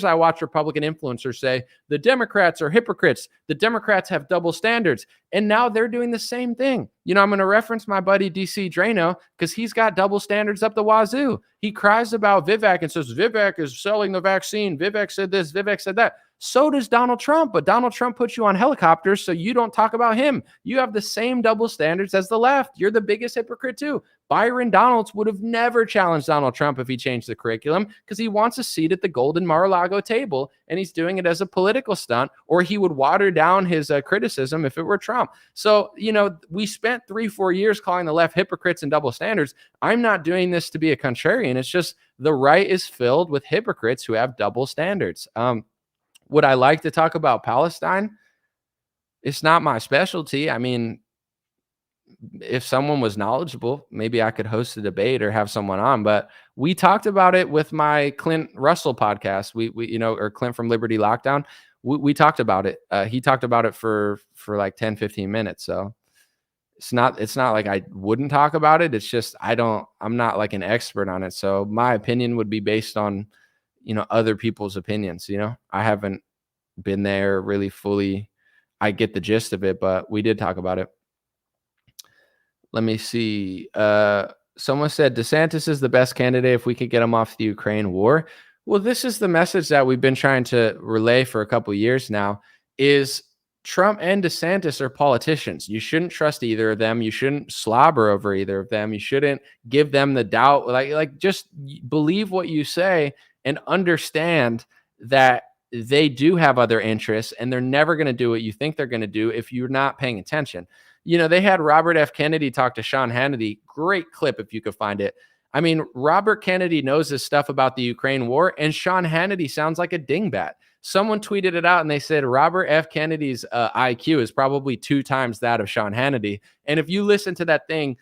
I watched Republican influencers say the Democrats are hypocrites. The Democrats have double standards. And now they're doing the same thing. I'm going to reference my buddy DC Rhino because he's got double standards up the wazoo. He cries about Vivek and says Vivek is selling the vaccine. Vivek said this, Vivek said that. So does Donald Trump, but Donald Trump puts you on helicopters so you don't talk about him. You have the same double standards as the left. You're the biggest hypocrite too. Byron Donalds would have never challenged Donald Trump if he changed the curriculum because he wants a seat at the golden Mar-a-Lago table and he's doing it as a political stunt, or he would water down his criticism if it were Trump. So, we spent 3-4 years calling the left hypocrites and double standards. I'm not doing this to be a contrarian. It's just the right is filled with hypocrites who have double standards. Would I like to talk about Palestine? It's not my specialty. I mean, if someone was knowledgeable, maybe I could host a debate or have someone on, but we talked about it with my Clint Russell podcast. We or Clint from Liberty Lockdown. We talked about it. He talked about it for like 10-15 minutes. So it's not like I wouldn't talk about it. It's just, I'm not like an expert on it. So my opinion would be based on, other people's opinions. I haven't been there really fully. I get the gist of it, but we did talk about it. Let me see. Someone said DeSantis is the best candidate if we could get him off the Ukraine war. Well, this is the message that we've been trying to relay for a couple of years now is Trump and DeSantis are politicians. You shouldn't trust either of them. You shouldn't slobber over either of them. You shouldn't give them the doubt. Like just believe what you say and understand that they do have other interests and they're never going to do what you think they're going to do if you're not paying attention. They had Robert F. Kennedy talk to Sean Hannity. Great clip if you could find it. I mean, Robert Kennedy knows this stuff about the Ukraine war, and Sean Hannity sounds like a dingbat. Someone tweeted it out, and they said Robert F. Kennedy's IQ is probably 2 times that of Sean Hannity. And if you listen to that thing,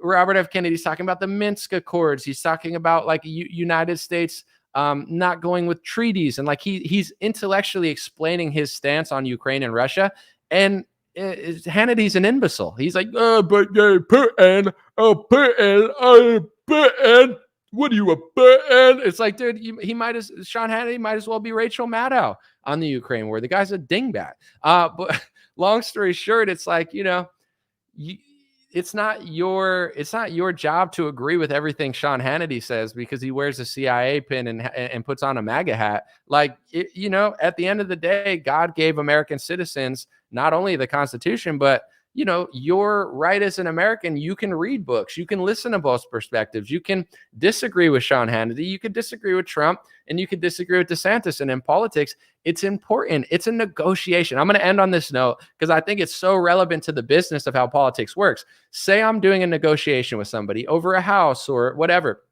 Robert F. Kennedy's talking about the Minsk Accords. He's talking about like United States not going with treaties. And like he's intellectually explaining his stance on Ukraine and Russia. And Hannity's an imbecile. He's like, but Putin, Putin. What are you, a Putin? It's like, dude, Sean Hannity might as well be Rachel Maddow on the Ukraine war. The guy's a dingbat. But long story short, it's like, it's not your job to agree with everything Sean Hannity says because he wears a CIA pin and puts on a MAGA hat. Like, at the end of the day, God gave American citizens not only the Constitution, but your right as an American. You can read books, you can listen to both perspectives, you can disagree with Sean Hannity, you could disagree with Trump, and you could disagree with DeSantis. And in politics, it's important. It's a negotiation. I'm going to end on this note because I think it's so relevant to the business of how politics works. Say I'm doing a negotiation with somebody over a house or whatever.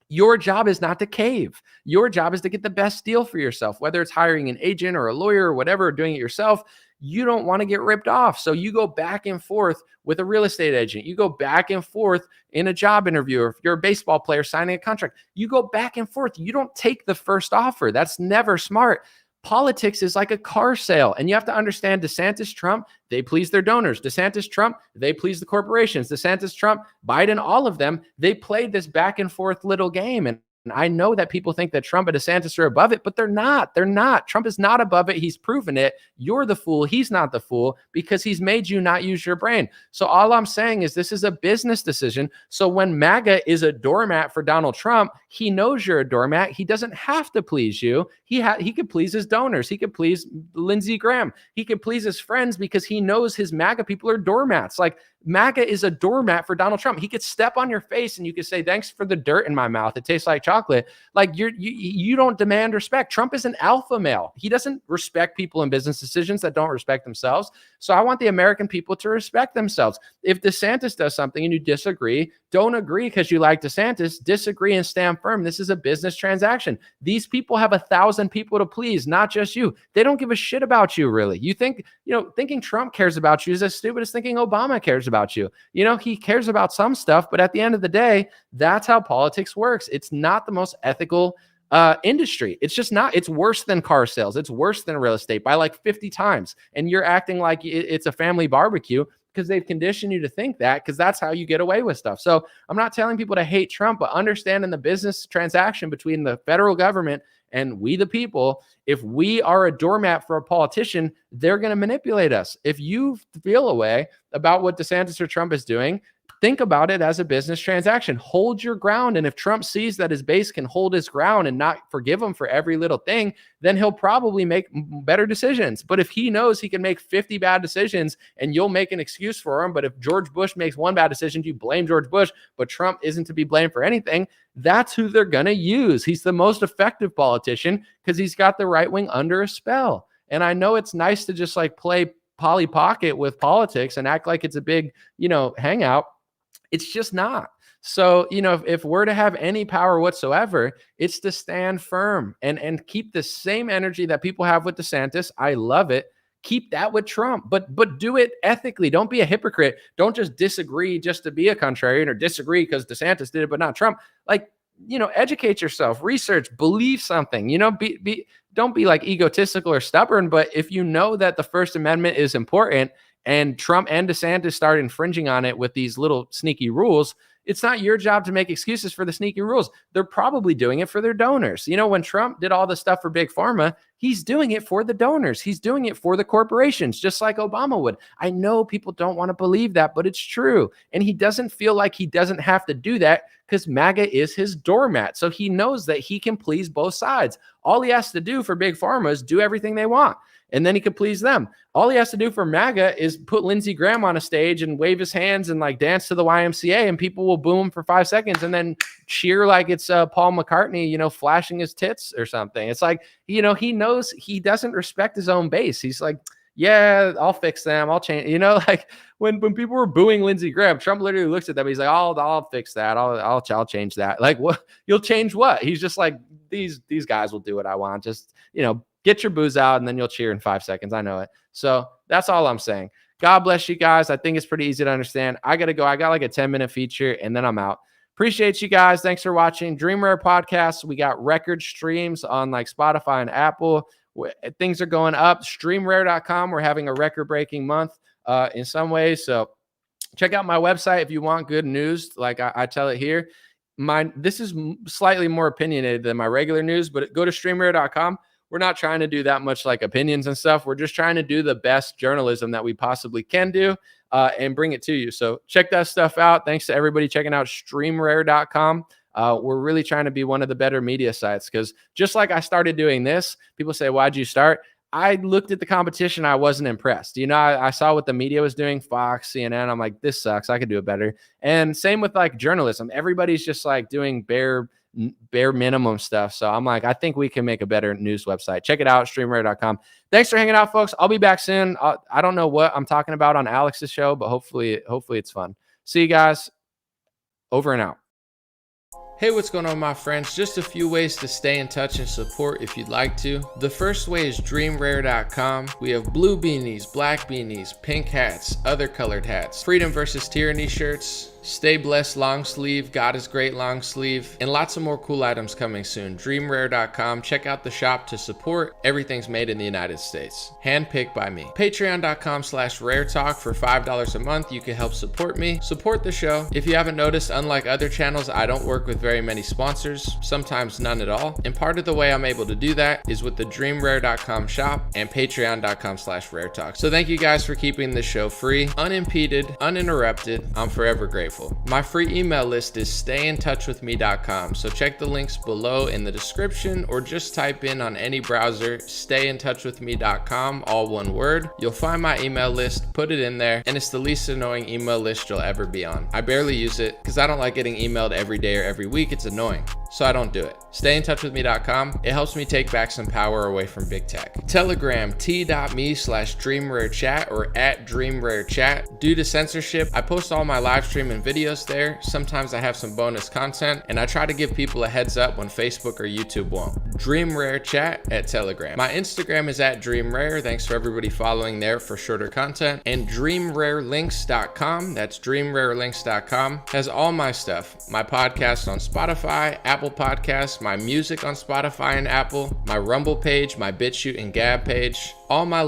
Your job is not to cave. Your job is to get the best deal for yourself, whether it's hiring an agent or a lawyer or whatever, or doing it yourself. You don't want to get ripped off. So you go back and forth with a real estate agent. You go back and forth in a job interview. Or if you're a baseball player signing a contract, you go back and forth. You don't take the first offer. That's never smart. Politics is like a car sale. And you have to understand DeSantis, Trump, they please their donors. DeSantis, Trump, they please the corporations. DeSantis, Trump, Biden, all of them, they played this back and forth little game. And I know that people think that Trump and DeSantis are above it, but they're not. They're not. Trump is not above it. He's proven it. You're the fool. He's not the fool because he's made you not use your brain. So all I'm saying is this is a business decision. So when MAGA is a doormat for Donald Trump, he knows you're a doormat. He doesn't have to please you. He could please his donors. He could please Lindsey Graham. He could please his friends because he knows his MAGA people are doormats. Like, MAGA is a doormat for Donald Trump. He could step on your face and you could say, thanks for the dirt in my mouth. It tastes like chocolate. Like you don't demand respect. Trump is an alpha male. He doesn't respect people in business decisions that don't respect themselves. So I want the American people to respect themselves. If DeSantis does something and you disagree, don't agree because you like DeSantis. Disagree and stand firm. This is a business transaction. These people have 1,000 people to please, not just you. They don't give a shit about you, really. You think, thinking Trump cares about you is as stupid as thinking Obama cares about you. He cares about some stuff, but at the end of the day, that's how politics works. It's not the most ethical industry. It's just not. It's worse than car sales. It's worse than real estate by like 50 times. And you're acting like it's a family barbecue because they've conditioned you to think that, because that's how you get away with stuff. So I'm not telling people to hate Trump, but understanding the business transaction between the federal government and we the people. If we are a doormat for a politician, they're going to manipulate us. If you feel a way about what DeSantis or Trump is doing, think about it as a business transaction. Hold your ground. And if Trump sees that his base can hold his ground and not forgive him for every little thing, then he'll probably make better decisions. But if he knows he can make 50 bad decisions and you'll make an excuse for him, but if George Bush makes one bad decision, you blame George Bush, but Trump isn't to be blamed for anything, that's who they're going to use. He's the most effective politician because he's got the right wing under a spell. And I know it's nice to just like play Polly Pocket with politics and act like it's a big, hangout. It's just not. So, if we're to have any power whatsoever, it's to stand firm and keep the same energy that people have with DeSantis. I love it. Keep that with Trump, but do it ethically. Don't be a hypocrite. Don't just disagree just to be a contrarian or disagree because DeSantis did it, but not Trump. Like, educate yourself, research, believe something, don't be like egotistical or stubborn. But if you know that the First Amendment is important and Trump and DeSantis start infringing on it with these little sneaky rules, it's not your job to make excuses for the sneaky rules. They're probably doing it for their donors. When Trump did all the stuff for Big Pharma, he's doing it for the donors. He's doing it for the corporations, just like Obama would. I know people don't want to believe that, but it's true. And he doesn't feel like he doesn't have to do that because MAGA is his doormat. So he knows that he can please both sides. All he has to do for Big Pharma is do everything they want, and then he can please them. All he has to do for MAGA is put Lindsey Graham on a stage and wave his hands and like dance to the YMCA, and people will boo him for 5 seconds and then cheer like it's Paul McCartney, flashing his tits or something. It's like, he knows he doesn't respect his own base. He's like, yeah, I'll fix them. I'll change. Like when people were booing Lindsey Graham, Trump literally looks at them. He's like, I'll fix that. I'll change that. Like, what? You'll change what? He's just like, these guys will do what I want. Just, get your booze out and then you'll cheer in 5 seconds. I know it. So that's all I'm saying. God bless you guys. I think it's pretty easy to understand. I got to go. I got like a 10-minute feature and then I'm out. appreciate you guys. Thanks for watching Dream Rare Podcast. We got record streams on like Spotify and Apple. Things are going up. Streamrare.com. We're having a record-breaking month in some ways. So check out my website if you want good news. Like I tell it here. This is slightly more opinionated than my regular news, but go to streamrare.com. We're not trying to do that much like opinions and stuff. We're just trying to do the best journalism that we possibly can do and bring it to you. So check that stuff out. Thanks to everybody checking out streamrare.com. We're really trying to be one of the better media sites because just like I started doing this, people say, why'd you start? I looked at the competition. I wasn't impressed. You know, I saw what the media was doing, Fox, CNN. I'm like, this sucks. I could do it better. And same with like journalism. Everybody's just like doing bare minimum stuff. So I'm like, I think we can make a better news website. Check it out, streamrare.com. Thanks for hanging out, folks. I'll be back soon. I don't know what I'm talking about on Alex's show, but hopefully it's fun. See you guys. Over and out. Hey, what's going on, my friends? Just a few ways to stay in touch and support if you'd like to. The first way is dreamrare.com. We have blue beanies, black beanies, pink hats, other colored hats, freedom versus tyranny shirts, stay blessed long sleeve, God is great long sleeve, and lots of more cool items coming soon. Dreamrare.com. Check out the shop to support. Everything's made in the United States. Handpicked by me. Patreon.com/raretalk for $5 a month. You can help support me. Support the show. If you haven't noticed, unlike other channels, I don't work with very many sponsors, sometimes none at all. And part of the way I'm able to do that is with the dreamrare.com shop and patreon.com/raretalk. So thank you guys for keeping this show free, unimpeded, uninterrupted. I'm forever grateful. My free email list is stayintouchwithme.com. So check the links below in the description or just type in on any browser, stayintouchwithme.com, all one word. You'll find my email list, put it in there, and it's the least annoying email list you'll ever be on. I barely use it because I don't like getting emailed every day or every week. It's annoying. So I don't do it. Stayintouchwithme.com. It helps me take back some power away from big tech. Telegram, t.me/dreamrarechat or @dreamrarechat. Due to censorship, I post all my live stream and videos there. Sometimes I have some bonus content, and I try to give people a heads up when Facebook or YouTube won't. DreamRareChat at Telegram. My Instagram is @DreamRare. Thanks for everybody following there for shorter content. And DreamRareLinks.com. That's DreamRareLinks.com. Has all my stuff. My podcast on Spotify, Apple Podcasts, my music on Spotify and Apple, my Rumble page, my BitChute and Gab page. All my